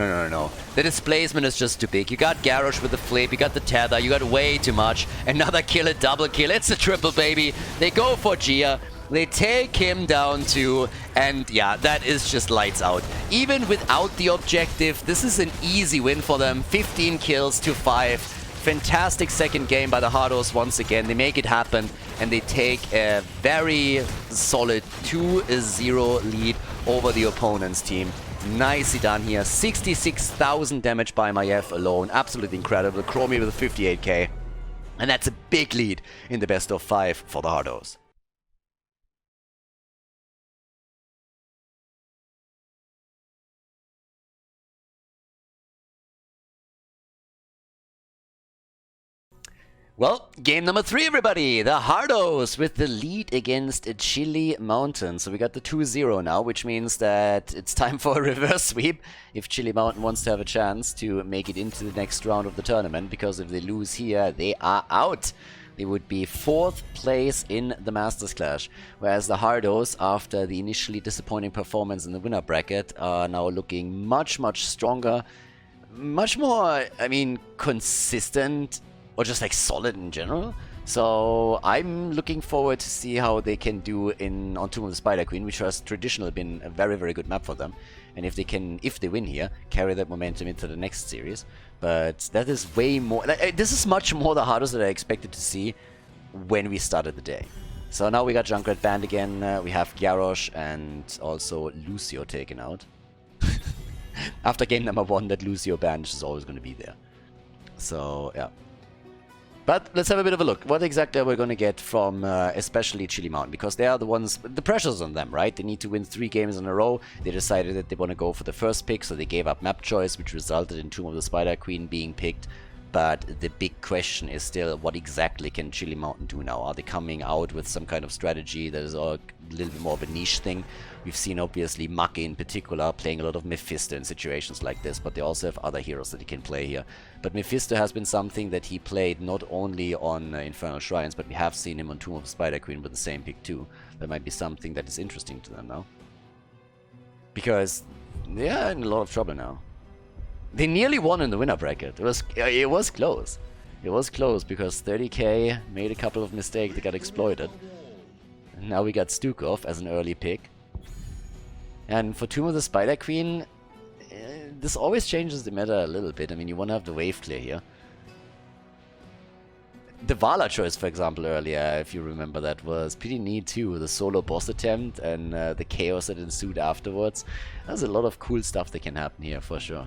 The displacement is just too big. You got Garrosh with the flip, you got the tether, you got way too much. Another kill, a double kill, it's a triple, baby. They go for Gia, they take him down too, and yeah, that is just lights out. Even without the objective, this is an easy win for them. 15 kills to 5. Fantastic second game by the Hardos once again. They make it happen, and they take a very solid 2-0 lead over the opponent's team. Nicely done here. 66,000 damage by Maiev alone. Absolutely incredible. Chromie with 58k. And that's a big lead in the best of 5 for the Hardos. Well, game number 3, everybody. The Hardos with the lead against Chili Mountain. So we got the 2-0 now, which means that it's time for a reverse sweep if Chili Mountain wants to have a chance to make it into the next round of the tournament. Because if they lose here, they are out. They would be 4th place in the Masters Clash. Whereas the Hardos, after the initially disappointing performance in the winner bracket, are now looking much, much stronger. Much more, I mean, consistent. Or just like solid in general. So I'm looking forward to see how they can do on Tomb of the Spider Queen, which has traditionally been a very, very good map for them. And if they win here, carry that momentum into the next series. But that is way more... this is much more the Hardos that I expected to see when we started the day. So now we got Junkrat banned again. We have Garrosh and also Lucio taken out. After game number 1, that Lucio ban is always going to be there. So, yeah. But let's have a bit of a look. What exactly are we going to get from especially Chili Mountain? Because they are the ones, the pressure's on them, right? They need to win 3 games in a row. They decided that they want to go for the first pick, so they gave up map choice, which resulted in Tomb of the Spider Queen being picked. But the big question is still, what exactly can Chili Mountain do now? Are they coming out with some kind of strategy that is a little bit more of a niche thing? We've seen, obviously, Make in particular playing a lot of Mephisto in situations like this, but they also have other heroes that he can play here. But Mephisto has been something that he played not only on Infernal Shrines, but we have seen him on Tomb of the Spider Queen with the same pick too. That might be something that is interesting to them now. Because they are in a lot of trouble now. They nearly won in the winner bracket. It was close. It was close because 30k made a couple of mistakes that got exploited. And now we got Stukov as an early pick. And for Tomb of the Spider Queen, this always changes the meta a little bit. I mean, you want to have the wave clear here. The Vala choice, for example, earlier, if you remember, that was pretty neat too. The solo boss attempt and the chaos that ensued afterwards. There's a lot of cool stuff that can happen here, for sure.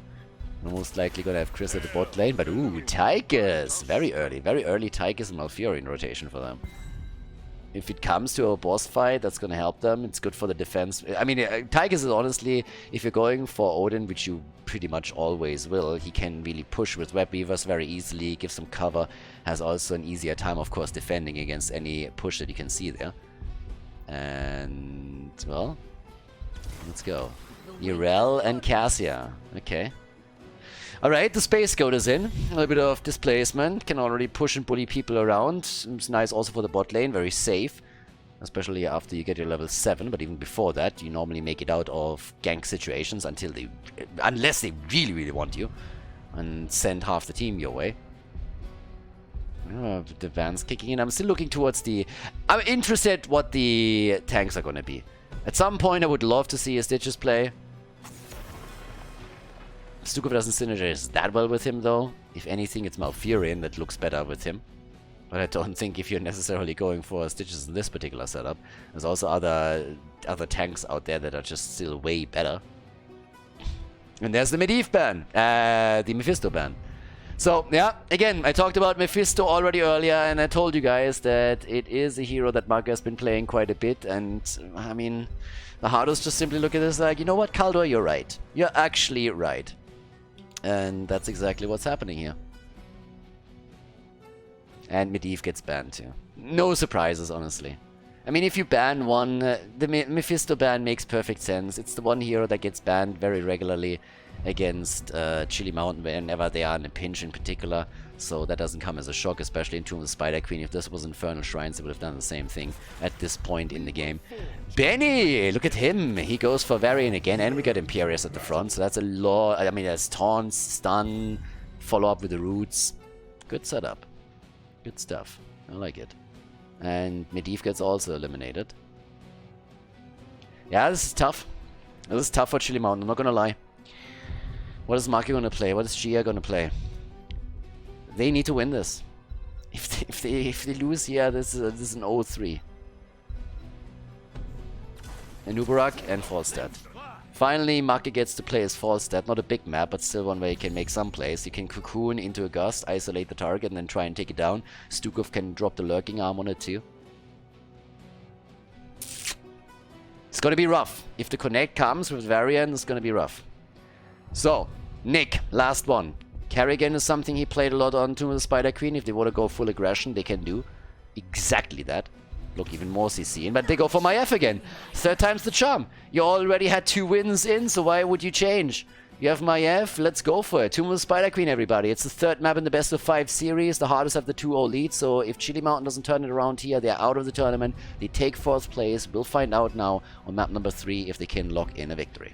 We're most likely gonna have Chris at the bot lane, but ooh, Tychus! Very early Tychus and Malfurion in rotation for them. If it comes to a boss fight, that's gonna help them. It's good for the defense. I mean, Tychus is honestly, if you're going for Odin, which you pretty much always will, he can really push with Web Weavers very easily, give some cover, has also an easier time, of course, defending against any push that you can see there. And, well, let's go. Yrel and Cassia. Okay. Alright, the Space Goat is in. A little bit of displacement. Can already push and bully people around. It's nice also for the bot lane. Very safe. Especially after you get your level 7. But even before that, you normally make it out of gank situations unless they really want you. And send half the team your way. The van's kicking in. I'm still looking towards the... I'm interested what the tanks are going to be. At some point I would love to see a Stitches play. Stukov doesn't synergize that well with him, though. If anything, it's Malfurion that looks better with him. But I don't think if you're necessarily going for Stitches in this particular setup. There's also other tanks out there that are just still way better. And there's the Medivh ban. The Mephisto ban. So, yeah, again, I talked about Mephisto already earlier, and I told you guys that it is a hero that Mark has been playing quite a bit, and, I mean, the Hardos just simply look at this like, you know what, Khaldor, you're right. You're actually right. And that's exactly what's happening here. And Medivh gets banned too. No surprises, honestly. I mean, if you ban one, the Mephisto ban makes perfect sense. It's the one hero that gets banned very regularly against Chili Mountain whenever they are in a pinch in particular. So that doesn't come as a shock, especially in Tomb of the Spider Queen. If this was Infernal Shrines, they would have done the same thing at this point in the game. Benny! Look at him! He goes for Varian again, and we got Imperius at the front. So that's a lot. I mean, there's taunts, stun, follow up with the roots. Good setup. Good stuff. I like it. And Medivh gets also eliminated. Yeah, this is tough. This is tough for Chili Mountain, I'm not gonna lie. What is Maki gonna play? What is Gia gonna play? They need to win this. If they lose here, this is an 0-3. Anubarak and Falstad. Finally, Maki gets to play as Falstad. Not a big map, but still one where you can make some plays. You can cocoon into a gust, isolate the target, and then try and take it down. Stukov can drop the lurking arm on it too. It's gonna be rough. If the connect comes with Varian, it's gonna be rough. So, Nick, last one. Kerrigan is something he played a lot on Tomb of the Spider Queen. If they want to go full aggression, they can do exactly that. Look, even more CC, but they go for Maiev again. 3rd time's the charm. You already had 2 wins in, so why would you change? You have Maiev, let's go for it. Tomb of the Spider Queen, everybody. It's the 3rd map in the best of 5 series. The Hardos have the 2-0 lead, so if Chili Mountain doesn't turn it around here, they're out of the tournament. They take 4th place. We'll find out now on map number 3 if they can lock in a victory.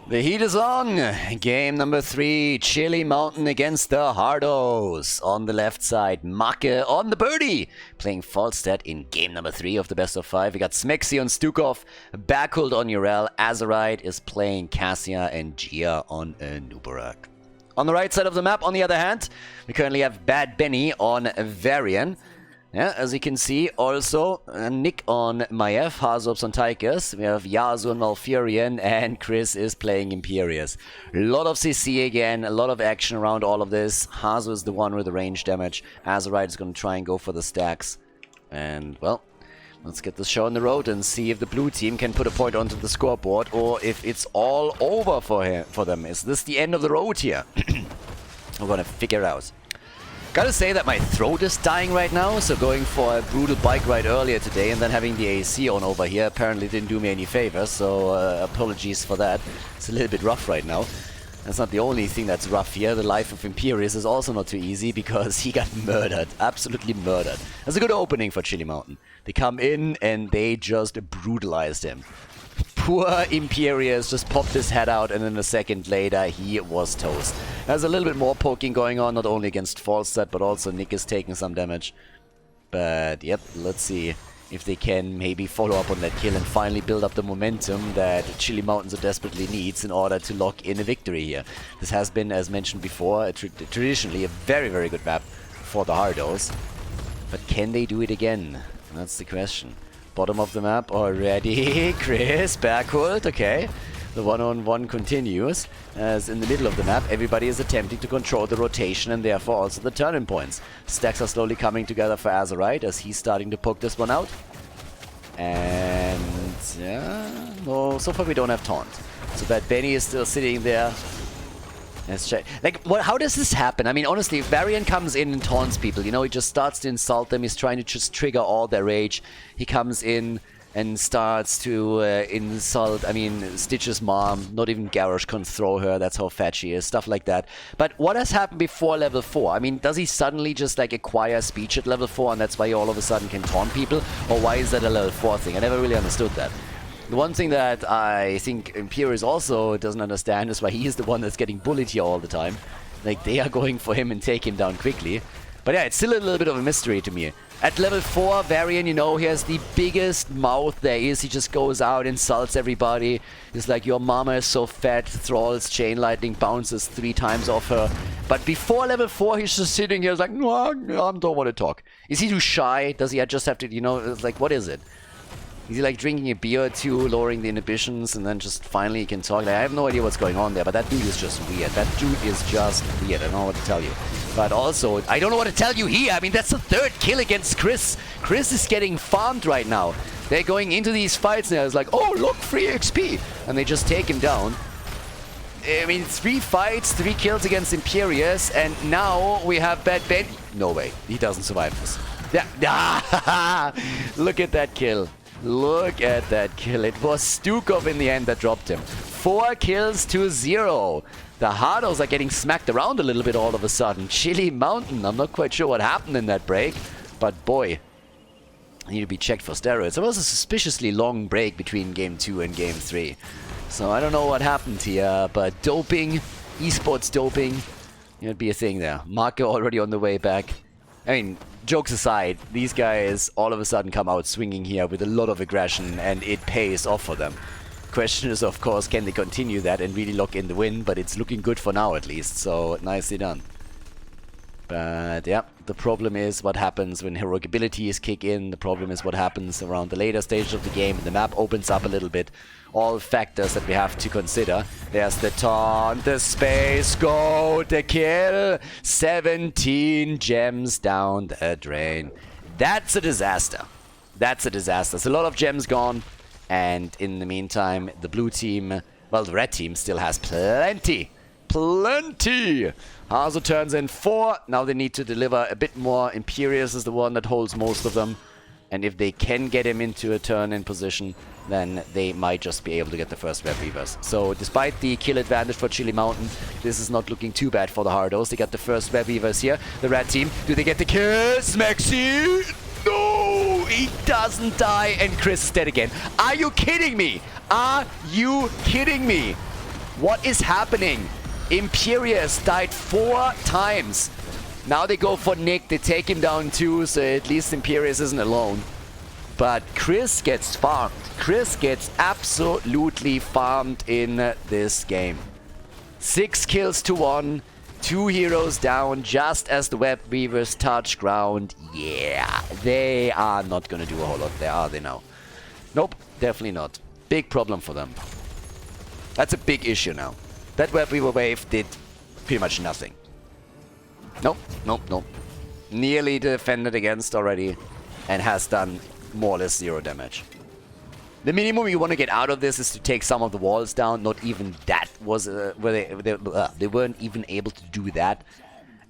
The heat is on. Game number 3, Chili Mountain against the Hardos. On the left side, Make on the birdie, playing Falstad in game number 3 of the best of 5. We got Smexy on Stukov, Backhold on Yrel, Azerite is playing Cassia, and Gia on Anubarak. On the right side of the map, on the other hand, we currently have Bad Benny on Varian. Yeah, as you can see, also Nick on Maiev, Hardos on Tychus. We have Yasu on Malfurion, and Chris is playing Imperius. A lot of CC again, a lot of action around all of this. Hazu is the one with the range damage. Azerite is going to try and go for the stacks. And, well, let's get the show on the road and see if the blue team can put a point onto the scoreboard, or if it's all over for them. Is this the end of the road here? We're going to figure it out. Gotta say that my throat is dying right now, so going for a brutal bike ride earlier today and then having the AC on over here apparently didn't do me any favors, so apologies for that. It's a little bit rough right now. That's not the only thing that's rough here. The life of Imperius is also not too easy because he got murdered. Absolutely murdered. That's a good opening for Chili Mountain. They come in and they just brutalized him. Poor Imperius just popped his head out, and then a second later he was toast. There's a little bit more poking going on, not only against Falstad, but also Nick is taking some damage. But yep, let's see if they can maybe follow up on that kill and finally build up the momentum that Chili Mountain so desperately needs in order to lock in a victory here. This has been, as mentioned before, traditionally a very, very good map for the Hardos. But can they do it again? That's the question. Bottom of the map already. Chris, backhold, okay. The one-on-one continues, as in the middle of the map, everybody is attempting to control the rotation and therefore also the turning points. Stacks are slowly coming together for Azerite as he's starting to poke this one out. And yeah, no, so far we don't have taunt. So that Benny is still sitting there. Let's check. Like, how does this happen? I mean, honestly, if Varian comes in and taunts people, you know, he just starts to insult them. He's trying to just trigger all their rage. He comes in and starts to insult, I mean, Stitch's mom. Not even Garrosh can throw her. That's how fat she is. Stuff like that. But what has happened before level 4? I mean, does he suddenly just, like, acquire speech at level 4 and that's why he all of a sudden can taunt people? Or why is that a level 4 thing? I never really understood that. The one thing that I think Imperius also doesn't understand is why he is the one that's getting bullied here all the time. Like, they are going for him and take him down quickly. But yeah, it's still a little bit of a mystery to me. At level 4, Varian, you know, he has the biggest mouth there is. He just goes out, insults everybody. He's like, your mama is so fat, Thrall's chain lightning bounces 3 times off her. But before level 4, he's just sitting here like, no, I don't want to talk. Is he too shy? Does he just have to, you know, it's like, what is it? Is he like drinking a beer or two, lowering the inhibitions, and then just finally he can talk? Like, I have no idea what's going on there, but that dude is just weird. That dude is just weird. I don't know what to tell you. But also, I don't know what to tell you here. I mean, that's the 3rd kill against Chris. Chris is getting farmed right now. They're going into these fights and it's like, oh, look, free XP. And they just take him down. I mean, 3 fights, 3 kills against Imperius, and now we have Bad Ben. No way. He doesn't survive this. Yeah. Look at that kill. Look at that kill. It was Stukov in the end that dropped him. 4 kills to 0. The Hardos are getting smacked around a little bit all of a sudden. Chili Mountain. I'm not quite sure what happened in that break. But boy, I need to be checked for steroids. There was a suspiciously long break between Game 2 and Game 3. So I don't know what happened here. But doping, esports doping, it'd be a thing there. Marco already on the way back. I mean, jokes aside, these guys all of a sudden come out swinging here with a lot of aggression, and it pays off for them. Question is, of course, can they continue that and really lock in the win? But it's looking good for now, at least, so nicely done. But yeah, the problem is what happens when heroic abilities kick in. The problem is what happens around the later stages of the game. The map opens up a little bit. All factors that we have to consider. There's the taunt, the space goat, the kill. 17 gems down the drain. That's a disaster. That's a disaster. There's a lot of gems gone. And in the meantime, the blue team, well, the red team still has plenty. Plenty! Hazu turns in 4. Now they need to deliver a bit more. Imperius is the one that holds most of them. And if they can get him into a turn in position, then they might just be able to get the first Web Weavers. So despite the kill advantage for Chili Mountain, this is not looking too bad for the Hardos. They got the first Web Weavers here. The red team, do they get the kill? Smexy! No! He doesn't die, and Chris is dead again. Are you kidding me? Are you kidding me? What is happening? Imperius died 4 times. Now they go for Nick, they take him down too, so at least Imperius isn't alone. But Chris gets farmed. Chris gets absolutely farmed in this game. 6 kills to 1. 2 heroes down just as the web weavers touch ground. Yeah, they are not gonna do a whole lot there, are they now? Nope, definitely not. Big problem for them. That's a big issue now. That web weaver wave did pretty much nothing. Nope, nope, nope. Nearly defended against already and has done more or less 0 damage. The minimum you want to get out of this is to take some of the walls down. Not even that was where they weren't even able to do that.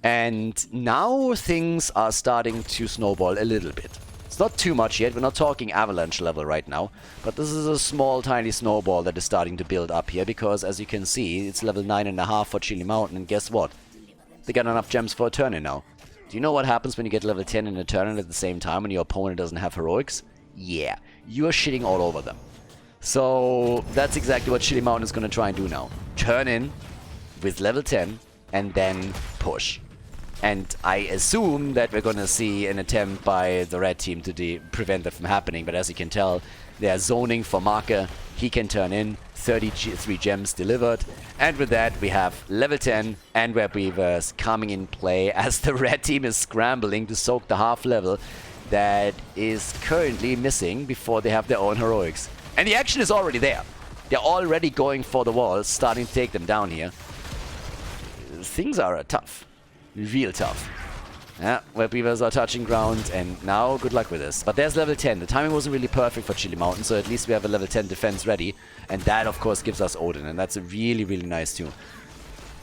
And now things are starting to snowball a little bit. It's not too much yet. We're not talking avalanche level right now. But this is a small, tiny snowball that is starting to build up here. Because as you can see, it's level 9.5 for Chili Mountain. And guess what? They got enough gems for a turn-in now. Do you know what happens when you get level 10 in a turn-in at the same time when your opponent doesn't have heroics? Yeah, you are shitting all over them. So that's exactly what Chili Mountain is going to try and do now. Turn in with level 10 and then push. And I assume that we're going to see an attempt by the red team to prevent that from happening. But as you can tell, they are zoning for Marke. He can turn in. 33 gems delivered. And with that, we have level 10 and Web Weavers coming in play as the red team is scrambling to soak the half level that is currently missing before they have their own heroics. And the action is already there. They're already going for the walls, starting to take them down here. Things are tough. Real tough. Yeah, Web Weavers are touching ground, and now good luck with this. But there's level 10. The timing wasn't really perfect for Chili Mountain, so at least we have a level 10 defense ready. And that, of course, gives us Odin, and that's a really, really nice too.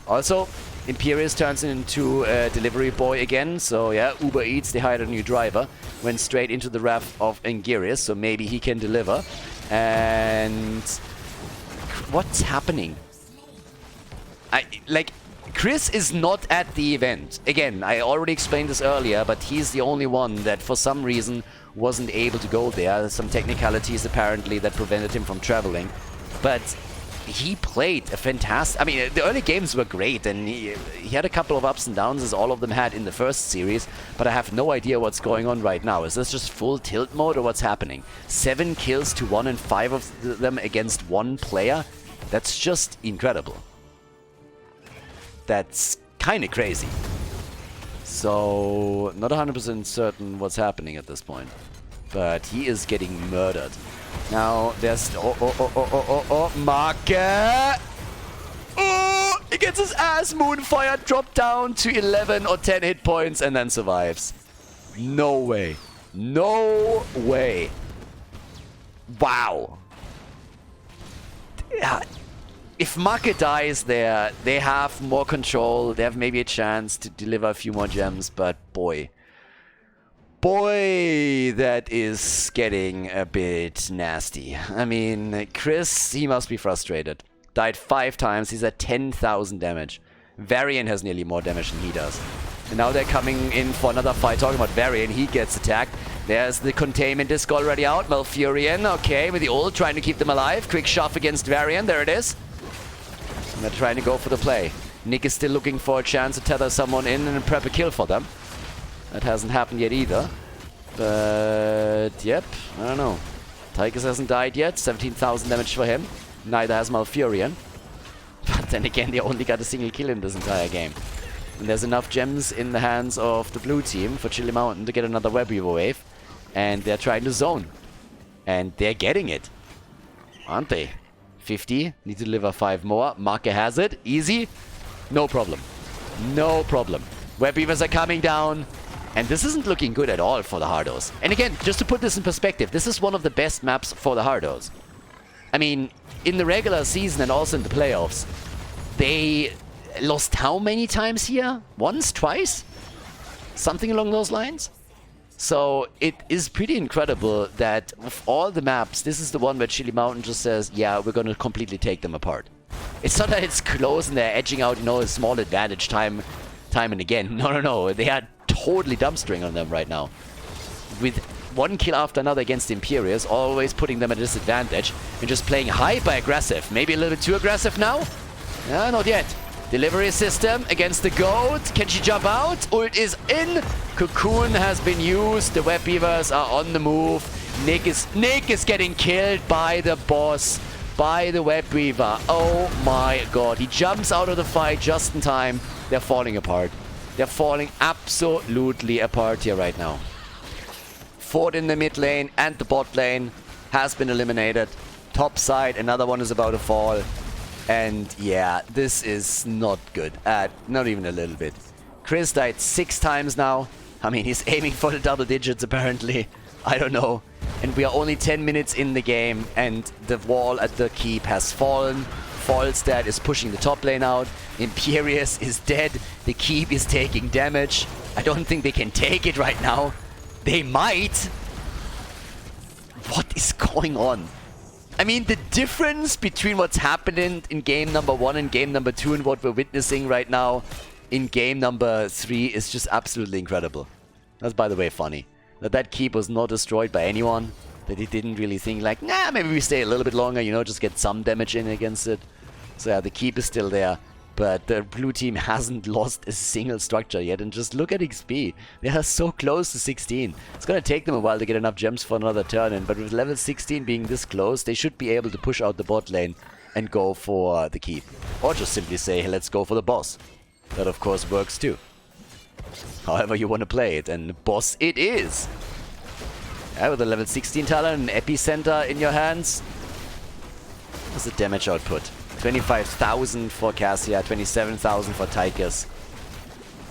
Also, Imperius turns into a delivery boy again, so yeah, Uber Eats, they hired a new driver. Went straight into the wrath of Angirius, so maybe he can deliver. And what's happening? Chris is not at the event. Again, I already explained this earlier, but he's the only one that for some reason wasn't able to go there. Some technicalities apparently that prevented him from traveling. But he played a fantastic... I mean, the early games were great, and he had a couple of ups and downs, as all of them had in the first series, but I have no idea what's going on right now. Is this just full tilt mode, or what's happening? 7 kills to 1 and 5 of them against 1 player? That's just incredible. That's kind of crazy. So, not 100% certain what's happening at this point. But he is getting murdered. Now, there's... Marke! Oh! He gets his ass moonfire, dropped down to 11 or 10 hit points, and then survives. No way. No way. Wow. If Marke dies there, they have more control. They have maybe a chance to deliver a few more gems, but boy. Boy, that is getting a bit nasty. I mean, Chris, he must be frustrated. Died 5 times, he's at 10,000 damage. Varian has nearly more damage than he does. And now they're coming in for another fight. Talking about Varian, he gets attacked. There's the containment disc already out. Malfurion, okay, with the ult, trying to keep them alive. Quick shove against Varian, there it is. And they're trying to go for the play. Nick is still looking for a chance to tether someone in and prep a kill for them. That hasn't happened yet either. But, yep, I don't know. Tychus hasn't died yet. 17,000 damage for him. Neither has Malfurion. But then again, they only got a single kill in this entire game. And there's enough gems in the hands of the blue team for Chili Mountain to get another Web Weaver wave. And they're trying to zone. And they're getting it. Aren't they? 50. Need to deliver 5 more. Marke has it. Easy. No problem. No problem. Web Weavers are coming down. And this isn't looking good at all for the Hardos. And again, just to put this in perspective, this is one of the best maps for the Hardos. I mean, in the regular season and also in the playoffs, they lost how many times here? Once? Twice? Something along those lines? So it is pretty incredible that of all the maps, this is the one where Chili Mountain just says, yeah, we're going to completely take them apart. It's not that it's close and they're edging out, you know, a small advantage time and again. No. They are totally dumpstering on them right now. With one kill after another against the Imperius, always putting them at a disadvantage and just playing hyper-aggressive. Maybe a little bit too aggressive now? Yeah, not yet. Delivery system against the goat. Can she jump out? Ult is in. Cocoon has been used. The Web Weavers are on the move. Nick is getting killed by the boss. by the Web Weaver. Oh my god. He jumps out of the fight just in time. They're falling apart. They're falling absolutely apart here right now. Ford in the mid lane and the bot lane has been eliminated. Top side, another one is about to fall. And yeah, this is not good. Not even a little bit. Chris died 6 times now. I mean, he's aiming for the double digits apparently. I don't know. And we are only 10 minutes in the game and the wall at the keep has fallen. Falstad is pushing the top lane out. Imperius is dead. The keep is taking damage. I don't think they can take it right now. They might. What is going on? I mean, the difference between what's happening in game number 1 and game number 2 and what we're witnessing right now in game number 3 is just absolutely incredible. That's, by the way, funny. That keep was not destroyed by anyone. That he didn't really think like, nah, maybe we stay a little bit longer, you know, just get some damage in against it. So yeah, the keep is still there. But the blue team hasn't lost a single structure yet. And just look at XP. They are so close to 16. It's going to take them a while to get enough gems for another turn in. But with level 16 being this close, they should be able to push out the bot lane and go for the keep. Or just simply say, hey, let's go for the boss. That, of course, works too. However you want to play it. And boss it is. Yeah, with a level 16 talent, an epicenter in your hands. What's the damage output? 25,000 for Cassia, 27,000 for Tychus.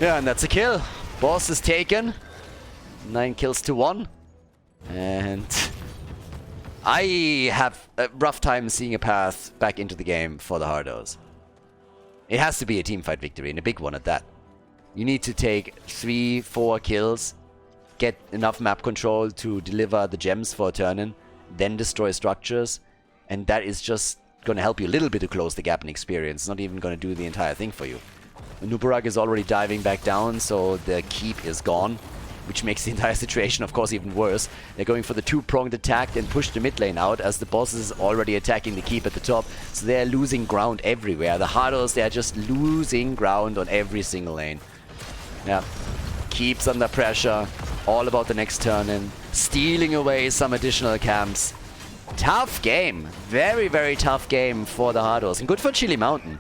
Yeah, and that's a kill. Boss is taken. 9 kills to 1. And I have a rough time seeing a path back into the game for the Hardos. It has to be a teamfight victory, and a big one at that. You need to take 3-4 kills, get enough map control to deliver the gems for a turn-in, then destroy structures, and that is just going to help you a little bit to close the gap in experience. It's not even going to do the entire thing for you. Nubarak is already diving back down, so the keep is gone, which makes the entire situation, of course, even worse. They're going for the 2-pronged attack and push the mid lane out, as the boss is already attacking the keep at the top, so they're losing ground everywhere. The Hardos, they're just losing ground on every single lane. Yeah, keeps under pressure, all about the next turn in, stealing away some additional camps. Tough game. Very, very tough game for the Hardos. And good for Chili Mountain.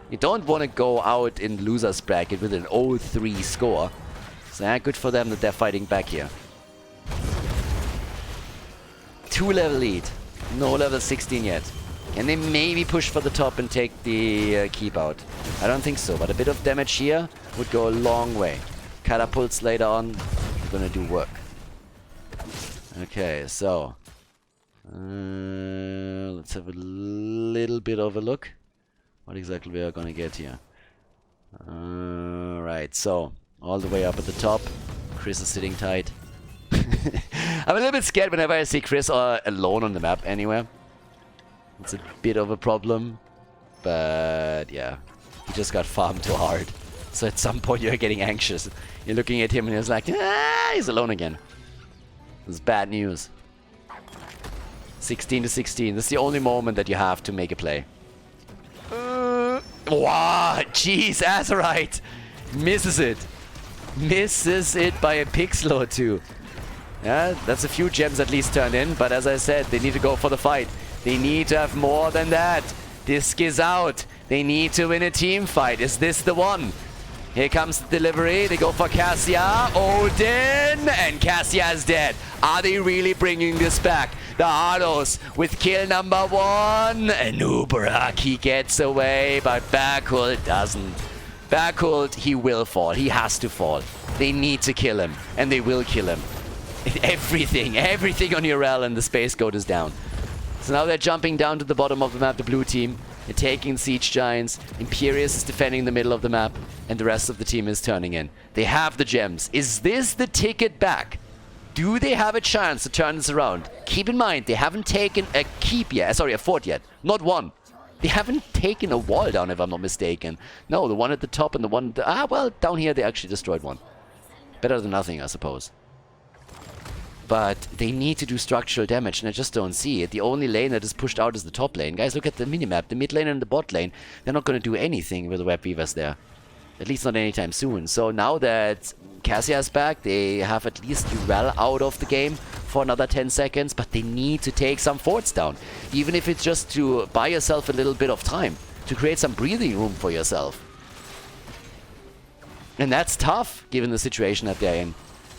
You don't want to go out in loser's bracket with an 0-3 score. So yeah, good for them that they're fighting back here. 2-level lead. No level 16 yet. Can they maybe push for the top and take the keep out? I don't think so, but a bit of damage here would go a long way. Catapults later on are gonna do work. Okay, so let's have a little bit of a look. What exactly we are gonna get here. Right, so all the way up at the top. Chris is sitting tight. I'm a little bit scared whenever I see Chris alone on the map anywhere. It's a bit of a problem. But yeah, he just got farmed too hard. So at some point you're getting anxious. You're looking at him and he's like, ah, he's alone again. It's bad news. 16 to 16. That's the only moment that you have to make a play. Wow, jeez, Azerite misses it. Misses it by a pixel or two. Yeah, that's a few gems at least turned in, but as I said, they need to go for the fight. They need to have more than that. Disc is out. They need to win a team fight. Is this the one? Here comes the delivery. They go for Cassia. Odin! And Cassia is dead. Are they really bringing this back? The Hardos with kill number 1. And Nubarak, he gets away, but Backhold doesn't. Backhold, he will fall. He has to fall. They need to kill him. And they will kill him. Everything on Urel and the Space Goat is down. So now they're jumping down to the bottom of the map, the blue team. They're taking Siege Giants. Imperius is defending the middle of the map. And the rest of the team is turning in. They have the gems. Is this the ticket back? Do they have a chance to turn this around? Keep in mind, they haven't taken a keep yet. Sorry, a fort yet. Not one. They haven't taken a wall down, if I'm not mistaken. No, the one at the top and the one... well, down here they actually destroyed one. Better than nothing, I suppose. But they need to do structural damage, and I just don't see it. The only lane that is pushed out is the top lane. Guys, look at the minimap. The mid lane and the bot lane, they're not going to do anything with the Web Weavers there. At least not anytime soon. So now that Cassia is back, they have at least Urel out of the game for another 10 seconds, but they need to take some forts down. Even if it's just to buy yourself a little bit of time, to create some breathing room for yourself. And that's tough, given the situation that they're in.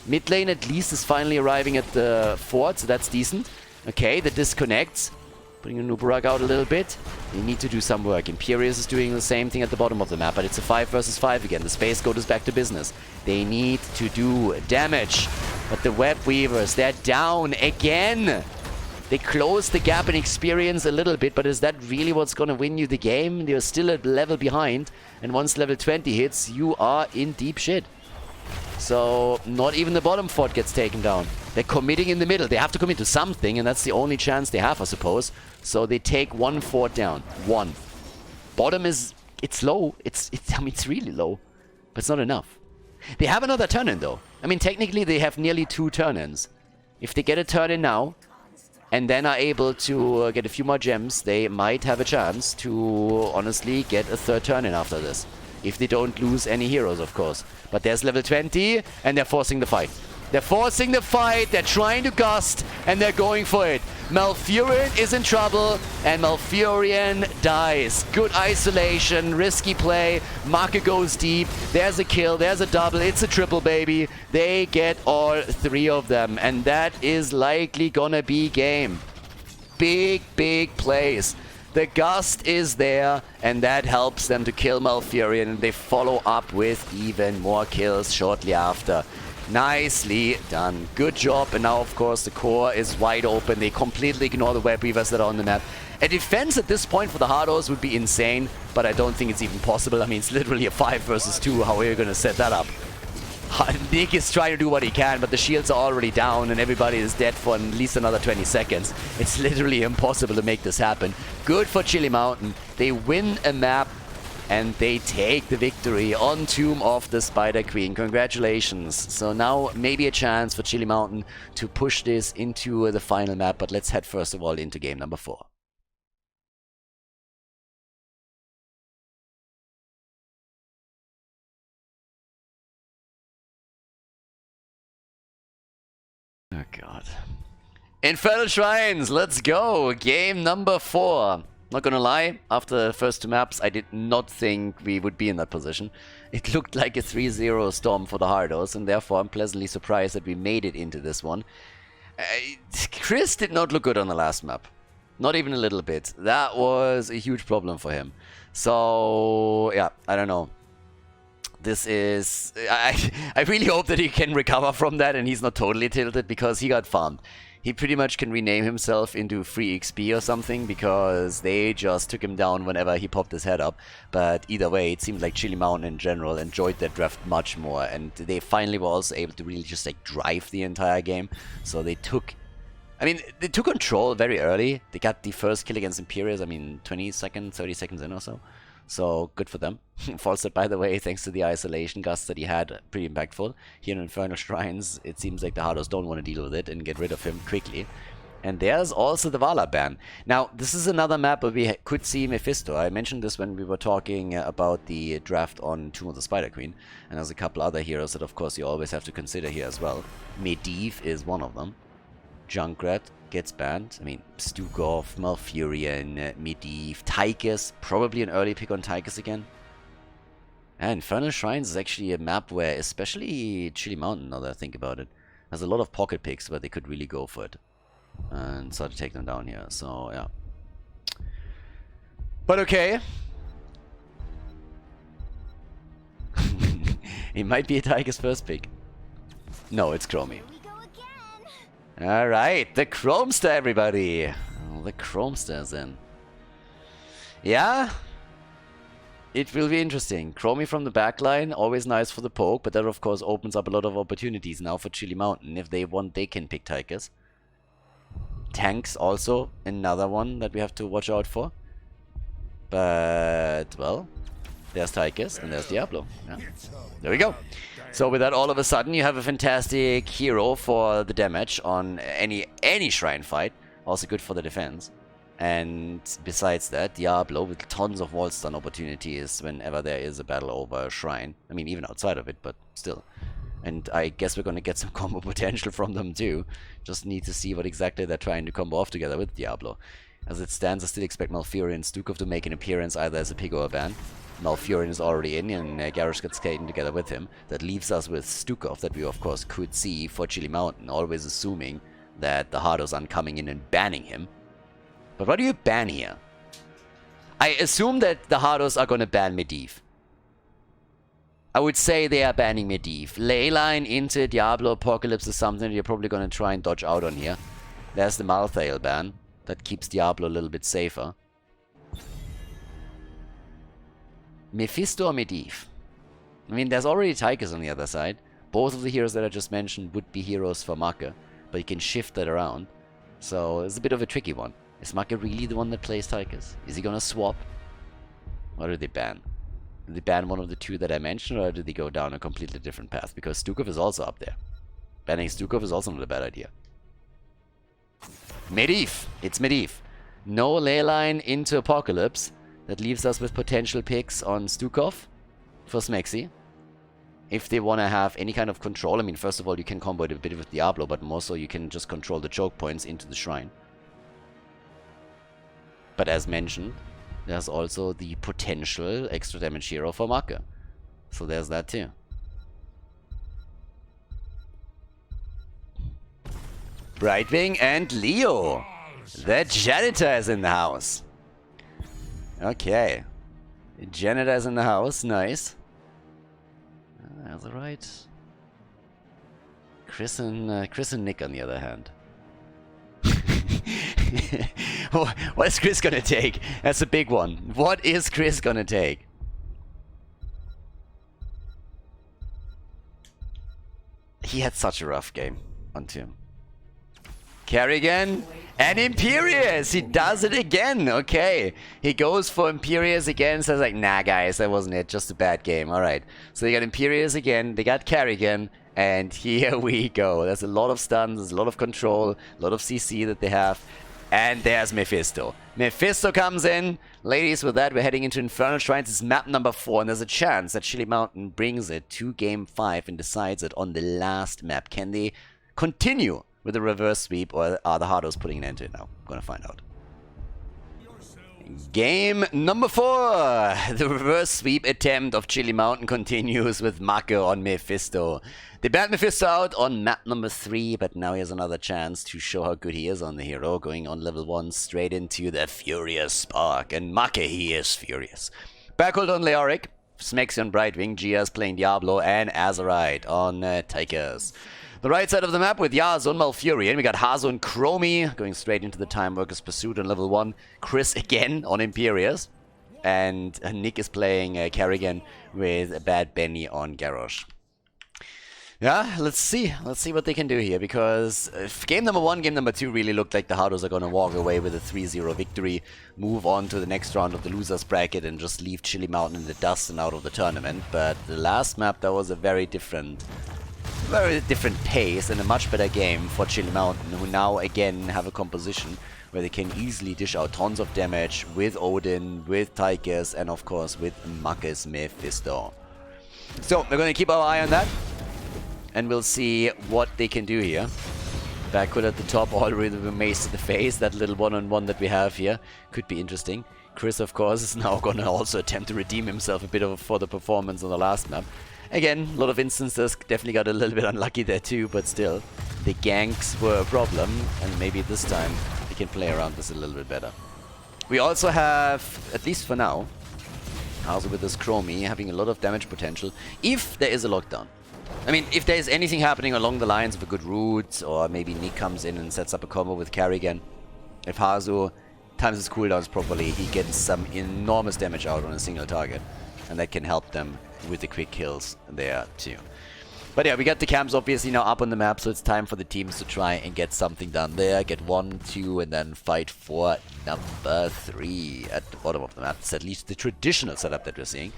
Mid lane at least is finally arriving at the fort, so that's decent. Okay, the disconnects. Putting a Nubarak out a little bit. They need to do some work. Imperius is doing the same thing at the bottom of the map, but it's a 5 versus 5 again. The Space Goat is back to business. They need to do damage. But the Web Weavers, they're down again. They closed the gap in experience a little bit, but is that really what's going to win you the game? You're still a level behind, and once level 20 hits, you are in deep shit. So, not even the bottom fort gets taken down. They're committing in the middle. They have to commit to something, and that's the only chance they have, I suppose. So they take one fort down. One. Bottom is... It's low. I mean, it's really low. But it's not enough. They have another turn-in, though. I mean, technically, they have nearly 2 turn-ins. If they get a turn-in now, and then are able to get a few more gems, they might have a chance to, honestly, get a 3rd turn-in after this. If they don't lose any heroes, of course. But there's level 20, and they're forcing the fight. They're forcing the fight, they're trying to gust, and they're going for it. Malfurion is in trouble, and Malfurion dies. Good isolation, risky play. Marker goes deep. There's a kill, there's a double, it's a triple, baby. They get all 3 of them, and that is likely gonna be game. Big, big plays. The gust is there, and that helps them to kill Malfurion, and they follow up with even more kills shortly after. Nicely done. Good job. And now, of course, the core is wide open. They completely ignore the Web Weavers that are on the map. A defense at this point for the Hardos would be insane, but I don't think it's even possible. I mean, it's literally a 5 versus 2. How are you going to set that up? Nick is trying to do what he can, but the shields are already down and everybody is dead for at least another 20 seconds. It's literally impossible to make this happen. Good for Chili Mountain. They win a map. And they take the victory on Tomb of the Spider Queen. Congratulations. So now maybe a chance for Chili Mountain to push this into the final map. But let's head first of all into game number 4. Oh god. Infernal Shrines, let's go. Game number 4. Not gonna lie, after the first 2 maps, I did not think we would be in that position. It looked like a 3-0 storm for the Hardos, and therefore I'm pleasantly surprised that we made it into this one. Chris did not look good on the last map. Not even a little bit. That was a huge problem for him. So, yeah, I don't know. This is... I really hope that he can recover from that and he's not totally tilted, because he got farmed. He pretty much can rename himself into Free XP or something, because they just took him down whenever he popped his head up. But either way, it seemed like Chili Mountain in general enjoyed their draft much more, and they finally were also able to really just like drive the entire game. So they took... I mean, they took control very early. They got the first kill against Imperius, I mean, 20 seconds, 30 seconds in or so. So, good for them. Falset, by the way, thanks to the isolation gust that he had, pretty impactful. Here in Infernal Shrines, it seems like the Hardos don't want to deal with it and get rid of him quickly. And there's also the Vala ban. Now, this is another map where we could see Mephisto. I mentioned this when we were talking about the draft on Tomb of the Spider Queen. And there's a couple other heroes that, of course, you always have to consider here as well. Medivh is one of them. Junkrat gets banned. I mean, Stukov, Malfurion, Medivh, Tychus. Probably an early pick on Tychus again. And Infernal Shrines is actually a map where, especially Chili Mountain, now that I think about it, has a lot of pocket picks where they could really go for it. And start to take them down here. So, yeah. But okay. It might be a Tychus first pick. No, it's Chromie. Alright, the Chromester, everybody. Oh, the Chromester's in. Yeah. It will be interesting. Chromie from the backline, always nice for the poke, but that of course opens up a lot of opportunities now for Chili Mountain. If they want, they can pick Tychus. Tanks also another one that we have to watch out for. But, well, there's Tychus and there's Diablo. Yeah. There we go. So with that, all of a sudden, you have a fantastic hero for the damage on any shrine fight. Also good for the defense. And besides that, Diablo with tons of wall stun opportunities whenever there is a battle over a shrine. I mean, even outside of it, but still. And I guess we're going to get some combo potential from them too. Just need to see what exactly they're trying to combo off together with Diablo. As it stands, I still expect Malfurion and Stukov to make an appearance either as a pick or a ban. Malfurion is already in, and Garrosh gets skating together with him. That leaves us with Stukov, that we of course could see for Chili Mountain, always assuming that the Hardos aren't coming in and banning him. But what do you ban here? I assume that the Hardos are going to ban Medivh. I would say they are banning Medivh. Leyline into Diablo Apocalypse is something that you're probably going to try and dodge out on here. There's the Malthael ban. That keeps Diablo a little bit safer. Mephisto or Medivh? I mean, there's already Tychus on the other side. Both of the heroes that I just mentioned would be heroes for Make, but you can shift that around. So it's a bit of a tricky one. Is Make really the one that plays Tychus? Is he going to swap? What do they ban? Do they ban one of the two that I mentioned, or do they go down a completely different path? Because Stukov is also up there. Banning Stukov is also not a bad idea. Medivh! It's Medivh. No Leyline into Apocalypse. That leaves us with potential picks on Stukov for Smexy. If they want to have any kind of control, I mean, first of all, you can combo it a bit with Diablo, but more so you can just control the choke points into the shrine. But as mentioned, there's also the potential extra damage hero for Make. So there's that too. Brightwing and Leo. The janitor is in the house. Okay. Janitor is in the house. Nice. That's alright. Chris and Nick on the other hand. What is Chris gonna take? That's a big one. What is Chris gonna take? He had such a rough game on Tim. Kerrigan and Imperius. He does it again. Okay. He goes for Imperius again. Says like, nah guys, that wasn't it. Just a bad game. Alright. So they got Imperius again. They got Kerrigan. And here we go. There's a lot of stuns. There's a lot of control. A lot of CC that they have. And there's Mephisto. Mephisto comes in. Ladies, with that, we're heading into Infernal Shrines. It's map number 4, and there's a chance that Chili Mountain brings it to game 5 and decides it on the last map. Can they continue with the reverse sweep, or are the Hardos putting an end to it now? I'm gonna find out. Game number 4. The reverse sweep attempt of Chili Mountain continues with Make on Mephisto. They banned Mephisto out on map number 3, but now he has another chance to show how good he is on the hero, going on level 1 straight into the Furious Spark. And Make, he is furious. Backhold on Leoric, Smexy on Brightwing, Gia's playing Diablo, and Azerite on Tychus. The right side of the map with Yaz on Malfurion. We got Hazo and Chromie going straight into the Time Workers Pursuit on level 1. Chris again on Imperius. And Nick is playing Kerrigan with Bad Benny on Garrosh. Yeah, let's see. Let's see what they can do here, because game number 1, game number 2 really looked like the Hardos are going to walk away with a 3-0 victory, move on to the next round of the losers bracket, and just leave Chili Mountain in the dust and out of the tournament. But the last map, that was a very different pace and a much better game for Chili Mountain, who now again have a composition where they can easily dish out tons of damage with Odin, with Tychus, and of course with Make's Mephisto. So we're going to keep our eye on that, and we'll see what they can do here. Backward at the top, already with Mace to the face. That little one-on-one that we have here could be interesting. Chris, of course, is now going to also attempt to redeem himself a bit for the performance on the last map. Again, a lot of instances, definitely got a little bit unlucky there too, but still, the ganks were a problem, and maybe this time we can play around this a little bit better. We also have, at least for now, also with this Chromie, having a lot of damage potential, if there is a lockdown. I mean, if there is anything happening along the lines of a good route, or maybe Nick comes in and sets up a combo with Kerrigan, if Hazu times his cooldowns properly, he gets some enormous damage out on a single target, and that can help them with the quick kills there too. But yeah, we got the camps obviously now up on the map, so it's time for the teams to try and get something done there. Get 1, 2, and then fight for number 3 at the bottom of the map. It's at least the traditional setup that we're seeing.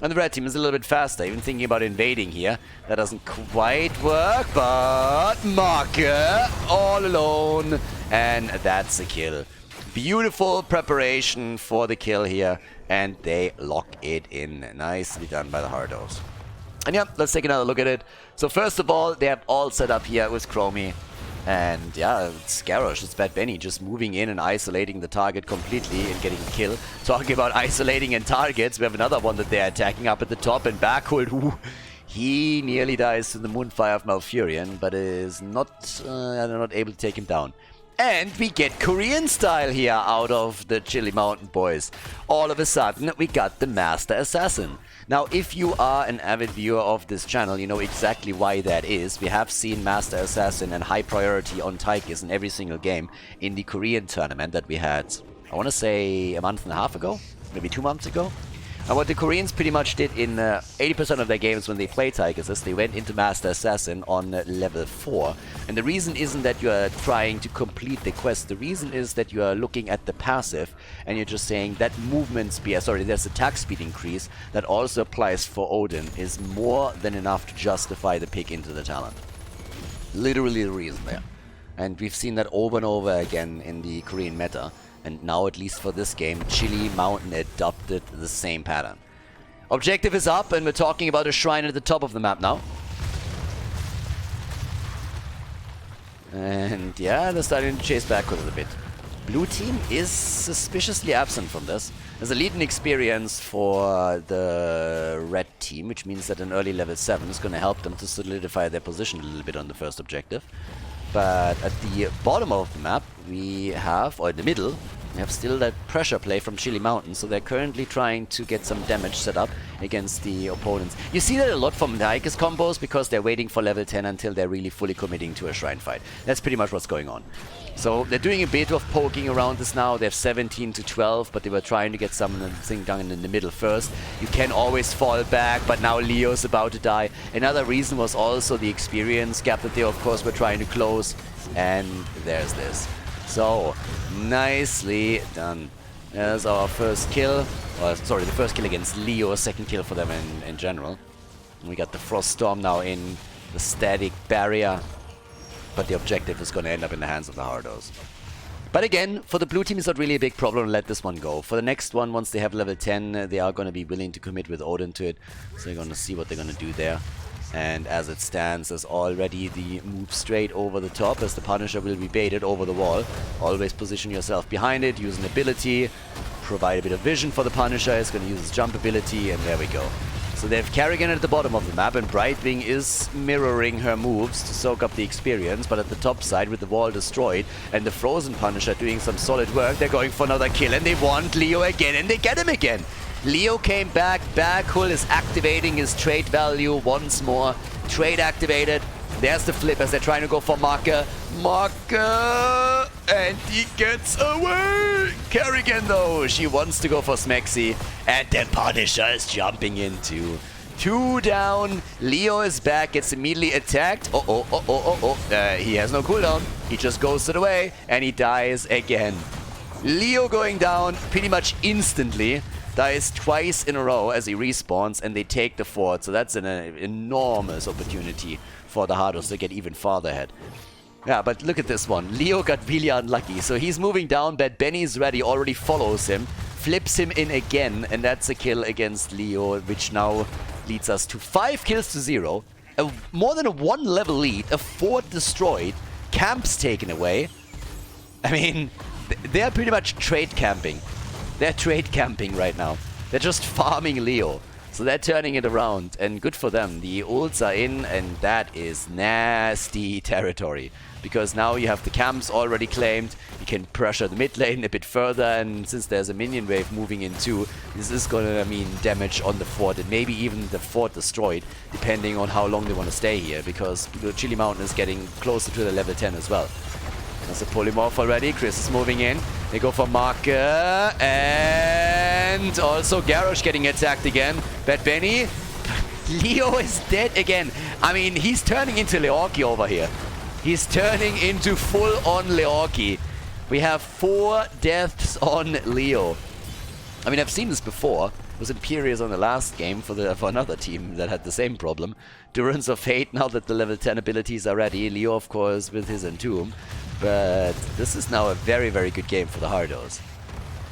And the red team is a little bit faster, even thinking about invading here. That doesn't quite work, but Make all alone, and that's a kill. Beautiful preparation for the kill here, and they lock it in. Nicely done by the Hardos. And yeah, let's take another look at it. So first of all, they have all set up here with Chromie. And yeah, it's Garrosh, it's Bad Benny just moving in and isolating the target completely and getting a kill. Talking about isolating and targets, we have another one that they're attacking up at the top, and Backhold, he nearly dies to the Moonfire of Malfurion, but is not able to take him down. And we get Korean style here out of the Chili Mountain boys. All of a sudden, we got the Master Assassin. Now, if you are an avid viewer of this channel, you know exactly why that is. We have seen Master Assassin and high priority on Taikis in every single game in the Korean tournament that we had, I want to say a month and a half ago, maybe 2 months ago. And what the Koreans pretty much did in 80% of their games when they play Tigers is they went into Master Assassin on level 4. And the reason isn't that you are trying to complete the quest. The reason is that you are looking at the passive and you're just saying that movement speed, there's attack speed increase that also applies for Odin is more than enough to justify the pick into the talent. Literally the reason there. And we've seen that over and over again in the Korean meta. And now, at least for this game, Chili Mountain adopted the same pattern. Objective is up, and we're talking about a shrine at the top of the map now. And yeah, they're starting to chase backwards a bit. Blue team is suspiciously absent from this. There's a lead-in experience for the red team, which means that an early level 7 is going to help them to solidify their position a little bit on the first objective. But at the bottom of the map, we have, or in the middle, we have still that pressure play from Chili Mountain, so they're currently trying to get some damage set up against the opponents. You see that a lot from the Icus combos because they're waiting for level 10 until they're really fully committing to a shrine fight. That's pretty much what's going on. So they're doing a bit of poking around this now. They have 17 to 12, but they were trying to get something done in the middle first. You can always fall back, but now Leo's about to die. Another reason was also the experience gap that they, of course, were trying to close. And there's this. So, nicely done. There's our first kill. Or, sorry, the first kill against Leo, second kill for them in general. We got the Frost Storm now in the static barrier. But the objective is going to end up in the hands of the Hardos. But again, for the blue team, it's not really a big problem to let this one go. For the next one, once they have level 10, they are going to be willing to commit with Odin to it. So they're going to see what they're going to do there. And as it stands, there's already the move straight over the top, as the Punisher will be baited over the wall. Always position yourself behind it, use an ability, provide a bit of vision for the Punisher. It's going to use his jump ability, and there we go. So they have Kerrigan at the bottom of the map, and Brightwing is mirroring her moves to soak up the experience, but at the top side with the wall destroyed and the Frozen Punisher doing some solid work, they're going for another kill, and they want Leo again, and they get him again. Leo came back, Backhull is activating his trait value once more. Trait activated. There's the flip as they're trying to go for Marker. Marker! And he gets away! Kerrigan though, she wants to go for Smexy. And the Punisher is jumping into 2 down. Leo is back, gets immediately attacked. He has no cooldown. He just goes to the way and he dies again. Leo going down pretty much instantly. Dies twice in a row as he respawns, and they take the fort. So that's an enormous opportunity for the Hardos to get even farther ahead. Yeah, but look at this one. Leo got really unlucky. So he's moving down, but Benny's ready, already follows him, flips him in again, and that's a kill against Leo, which now leads us to 5 kills to 0. More than a 1 level lead, a fort destroyed, camps taken away. I mean, they're pretty much trade camping. They're trade camping right now. They're just farming Leo. So they're turning it around, and good for them. The ults are in, and that is nasty territory. Because now you have the camps already claimed. You can pressure the mid lane a bit further, and since there's a minion wave moving in too, this is gonna mean damage on the fort, and maybe even the fort destroyed, depending on how long they want to stay here. Because the Chili Mountain is getting closer to the level 10 as well. There's a polymorph already. Chris is moving in. They go for Marker. And also Garrosh getting attacked again. Bad Benny. Leo is dead again. I mean, he's turning into Leorki over here. He's turning into full-on Leorki. We have 4 deaths on Leo. I mean, I've seen this before. It was Imperius on the last game for another team that had the same problem. Durance of Fate, now that the level 10 abilities are ready. Leo, of course, with his Entomb. But this is now a very, very good game for the Hardos.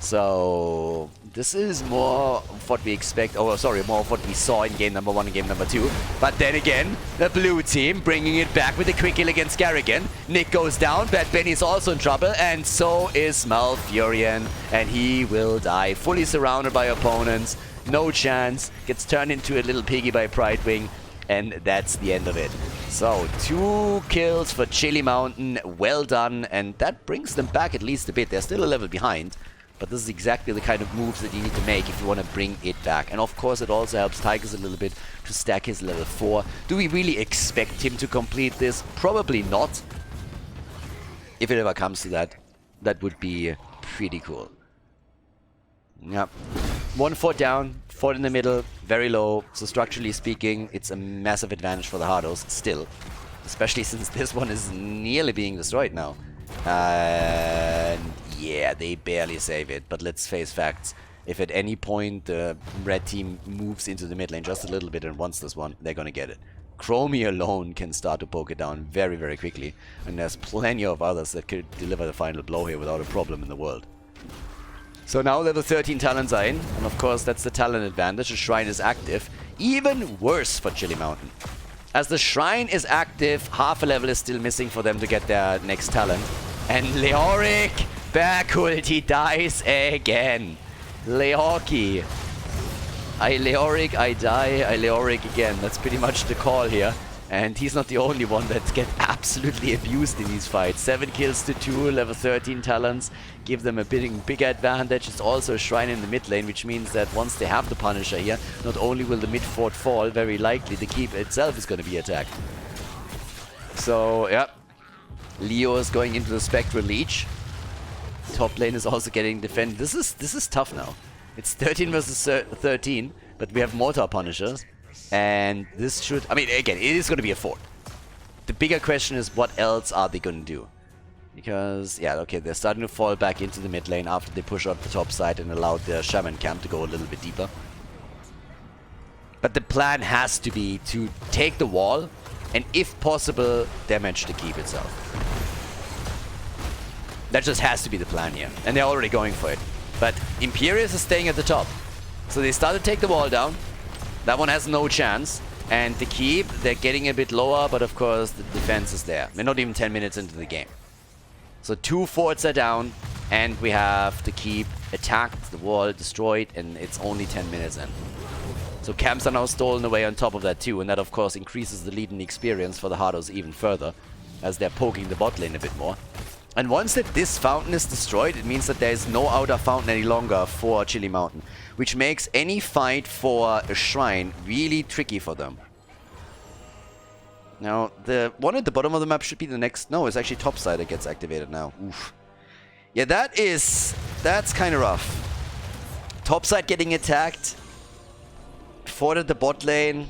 So this is more of what we expect, more of what we saw in game number 1 and game number 2. But then again, the blue team bringing it back with a quick kill against Garrigan. Nick goes down, Bad Benny's also in trouble, and so is Malfurion, and he will die. Fully surrounded by opponents, no chance, gets turned into a little piggy by Pridewing, and that's the end of it. So 2 kills for Chili Mountain, well done, and that brings them back at least a bit. They're still a level behind. But this is exactly the kind of moves that you need to make if you want to bring it back. And of course it also helps Tigers a little bit to stack his level 4. Do we really expect him to complete this? Probably not. If it ever comes to that, that would be pretty cool. Yep. 1 fort down, fort in the middle, very low. So structurally speaking, it's a massive advantage for the Hardos still. Especially since this one is nearly being destroyed now. And yeah, they barely save it, but let's face facts. If at any point the red team moves into the mid lane just a little bit and wants this one, they're gonna get it. Chromie alone can start to poke it down very, very quickly, and there's plenty of others that could deliver the final blow here without a problem in the world. So now level 13 talents are in, and of course that's the talent advantage. The shrine is active. Even worse for Chili Mountain. As the shrine is active, half a level is still missing for them to get their next talent. And Leoric, Backhold, he dies again. Leoki. I Leoric, I die, I Leoric again. That's pretty much the call here. And he's not the only one that gets absolutely abused in these fights. 7 kills to 2, level 13 talents. Give them a big advantage. It's also a shrine in the mid lane, which means that once they have the Punisher here, not only will the mid fort fall, very likely the keep itself is going to be attacked. So, yeah. Leo is going into the Spectral Leech. Top lane is also getting defended. This is tough now. It's 13 versus 13, but we have Mortar Punishers. And this should... I mean, again, it is going to be a fort. The bigger question is what else are they going to do? Because, yeah, okay, they're starting to fall back into the mid lane after they push out the top side and allowed their Shaman camp to go a little bit deeper. But the plan has to be to take the wall and, if possible, damage the keep itself. That just has to be the plan here. And they're already going for it. But Imperius is staying at the top. So they start to take the wall down. That one has no chance. And the keep, they're getting a bit lower, but of course the defense is there. We're not even 10 minutes into the game. So 2 forts are down, and we have the keep attacked, the wall destroyed, and it's only 10 minutes in. So camps are now stolen away on top of that too, and that of course increases the lead and the experience for the Hardos even further, as they're poking the bot lane a bit more. And once that this fountain is destroyed, it means that there is no outer fountain any longer for Chili Mountain, which makes any fight for a shrine really tricky for them. Now, the one at the bottom of the map should be the next... No, it's actually topside that gets activated now. Oof. Yeah, that's kind of rough. Topside getting attacked. Fort at the bot lane.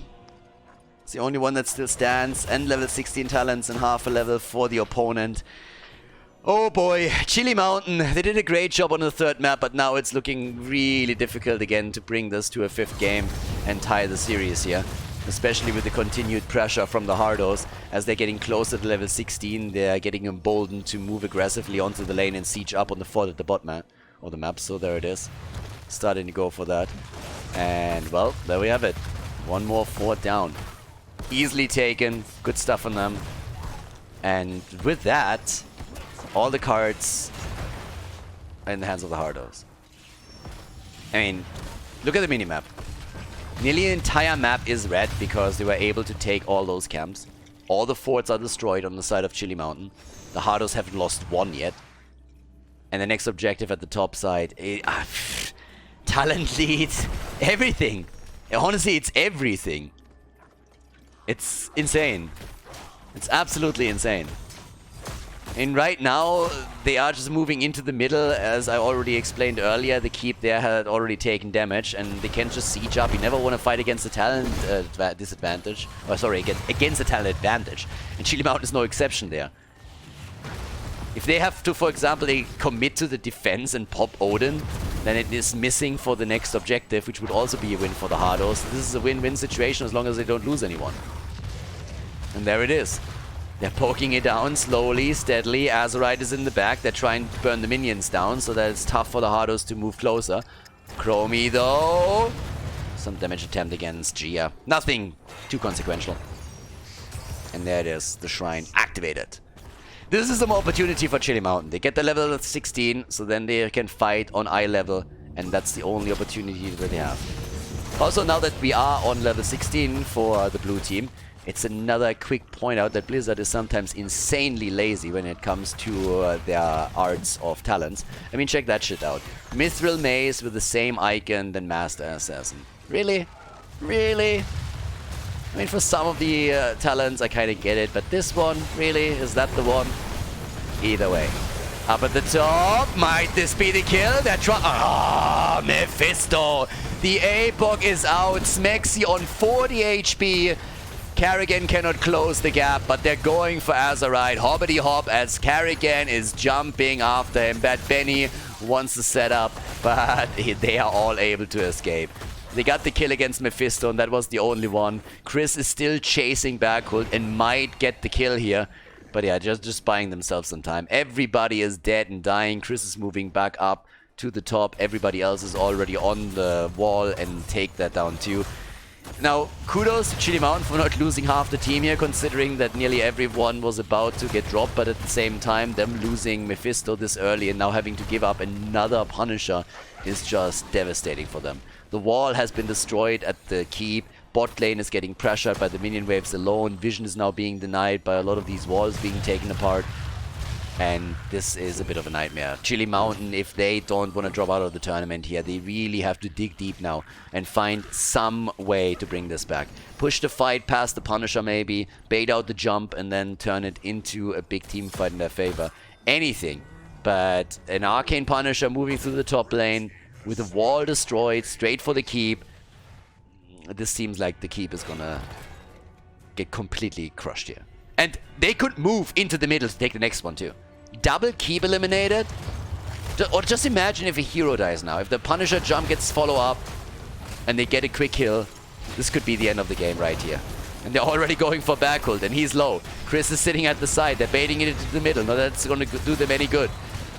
It's the only one that still stands. And level 16 talents and half a level for the opponent. Oh boy, Chili Mountain, they did a great job on the third map, but now it's looking really difficult again to bring this to a 5th game and tie the series here. Especially with the continued pressure from the Hardos. As they're getting closer to level 16, they're getting emboldened to move aggressively onto the lane and siege up on the fort at the bot map. Or the map, so there it is. Starting to go for that. And well, there we have it. One more fort down. Easily taken, good stuff on them. And with that, all the cards are in the hands of the Hardos. I mean, look at the minimap. Nearly the entire map is red because they were able to take all those camps. All the forts are destroyed on the side of Chili Mountain. The Hardos haven't lost one yet. And the next objective at the top side... talent lead. Everything. Honestly, it's everything. It's insane. It's absolutely insane. And right now, they are just moving into the middle. As I already explained earlier, the keep there had already taken damage, and they can just siege up. You never want to fight against the talent disadvantage. Or sorry, against the talent advantage. And Chili Mountain is no exception there. If they have to, for example, they commit to the defense and pop Odin, then it is missing for the next objective, which would also be a win for the Hardos. This is a win-win situation as long as they don't lose anyone. And there it is. They're poking it down slowly, steadily. Azerite is in the back. They're trying to burn the minions down so that it's tough for the Hardos to move closer. Chromie, though. Some damage attempt against Gia. Nothing too consequential. And there it is. The shrine activated. This is some opportunity for Chili Mountain. They get the level of 16, so then they can fight on eye level. And that's the only opportunity that they have. Also, now that we are on level 16 for the blue team, it's another quick point out that Blizzard is sometimes insanely lazy when it comes to their arts of talents. I mean, check that shit out. Mithril Mace with the same icon than Master Assassin. Really? Really? I mean, for some of the talents, I kind of get it, but this one, really? Is that the one? Either way. Up at the top, might this be the kill? They're trying. Ah, Mephisto! The APOC is out. Smexy on 40 HP. Karrigan cannot close the gap, but they're going for Azerite. Hobbity hop as Karrigan is jumping after him. Bad Benny wants to set up, but they are all able to escape. They got the kill against Mephisto, and that was the only one. Chris is still chasing Bergkult and might get the kill here. But yeah, just buying themselves some time. Everybody is dead and dying. Chris is moving back up to the top. Everybody else is already on the wall and take that down too. Now, kudos to Chili Mountain for not losing half the team here, considering that nearly everyone was about to get dropped, but at the same time, them losing Mephisto this early and now having to give up another Punisher is just devastating for them. The wall has been destroyed at the keep. Bot lane is getting pressured by the minion waves alone. Vision is now being denied by a lot of these walls being taken apart. And this is a bit of a nightmare. Chili Mountain, if they don't want to drop out of the tournament here, they really have to dig deep now and find some way to bring this back. Push the fight past the Punisher maybe, bait out the jump, and then turn it into a big team fight in their favor. Anything. But an Arcane Punisher moving through the top lane with the wall destroyed, straight for the keep. This seems like the keep is gonna get completely crushed here. And they could move into the middle to take the next one too. Double keep eliminated. Or just imagine if a hero dies now. If the Punisher jump gets follow up and they get a quick kill, this could be the end of the game right here. And they're already going for Bergkult and he's low. Chris is sitting at the side. They're baiting it into the middle. No, that's going to do them any good.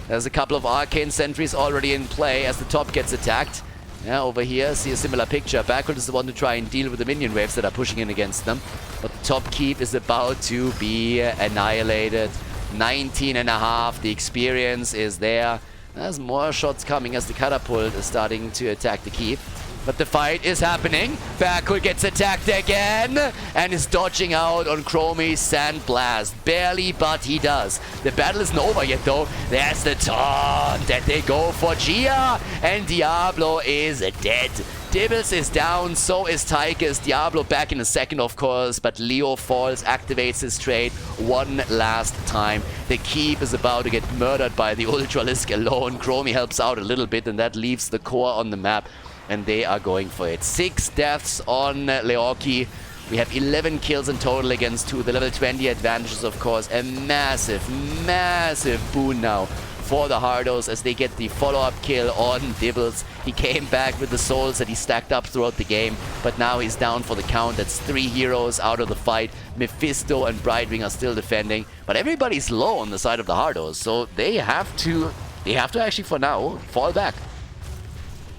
There's a couple of Arcane Sentries already in play as the top gets attacked. Yeah, over here, see a similar picture. Bergkult is the one to try and deal with the minion waves that are pushing in against them. But the top keep is about to be annihilated. 19.5. The experience is there. There's more shots coming as the catapult is starting to attack the keep. But the fight is happening. Bergkult gets attacked again and is dodging out on Chromie's Sandblast. Barely, but he does. The battle isn't over yet, though. There's the taunt, and they go for Gia, and Diablo is dead. Dibbles is down, so is Tychus. Diablo back in a second, of course, but Leo falls, activates his trade one last time. The keep is about to get murdered by the Ultralisk alone. Chromie helps out a little bit, and that leaves the core on the map. And they are going for it. 6 deaths on Leoki. We have 11 kills in total against 2. The level 20 advantages, of course, a massive, massive boon now for the Hardos as they get the follow-up kill on Dibbles. He came back with the souls that he stacked up throughout the game, but now he's down for the count. That's 3 heroes out of the fight. Mephisto and Brightwing are still defending, but everybody's low on the side of the Hardos, so they have to actually, for now, fall back.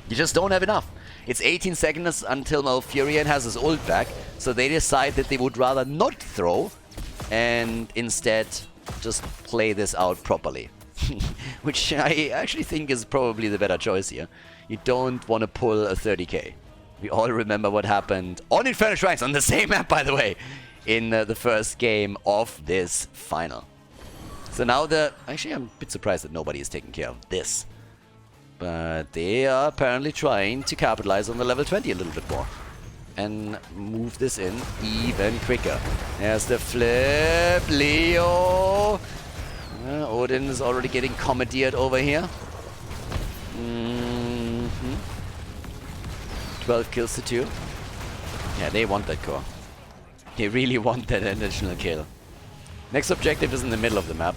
You just don't have enough. It's 18 seconds until Malfurion has his ult back, so they decide that they would rather not throw and instead just play this out properly. Which I actually think is probably the better choice here. You don't want to pull a 30k. We all remember what happened on Infernal Shrines, on the same map, by the way, in the first game of this final. So now actually, I'm a bit surprised that nobody is taking care of this. But they are apparently trying to capitalize on the level 20 a little bit more. And move this in even quicker. There's the flip. Leo. Odin is already getting commandeered over here. 12 kills to 2. Yeah, they want that core. They really want that additional kill. Next objective is in the middle of the map.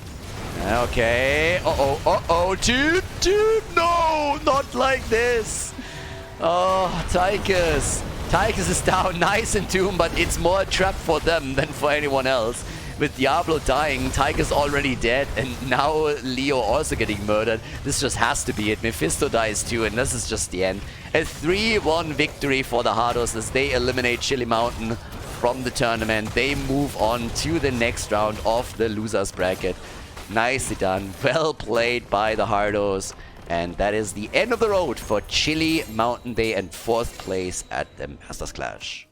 Okay. Uh-oh. Dude, no! Not like this! Oh, Tychus. Tychus is down nice and Doom, but it's more a trap for them than for anyone else. with Diablo dying, Tyker's already dead, and now Leo also getting murdered. This just has to be it. Mephisto dies too, and this is just the end. A 3-1 victory for the Hardos as they eliminate Chili Mountain from the tournament. They move on to the next round of the losers bracket. Nicely done. Well played by the Hardos. And that is the end of the road for Chili Mountain Bay and 4th place at the Masters Clash.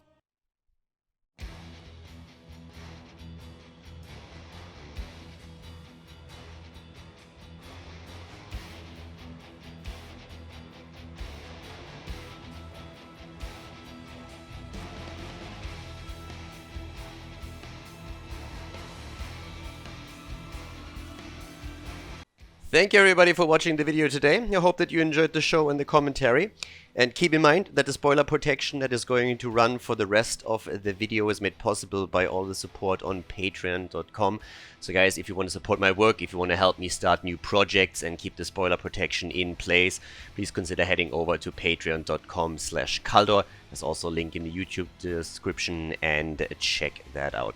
Thank you everybody for watching the video today. I hope that you enjoyed the show and the commentary. And keep in mind that the spoiler protection that is going to run for the rest of the video is made possible by all the support on patreon.com. So guys, if you want to support my work, if you want to help me start new projects and keep the spoiler protection in place, please consider heading over to patreon.com/Khaldor. There's also a link in the YouTube description and check that out.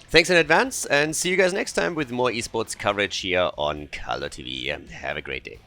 Thanks in advance, and see you guys next time with more esports coverage here on Khaldor TV. Have a great day.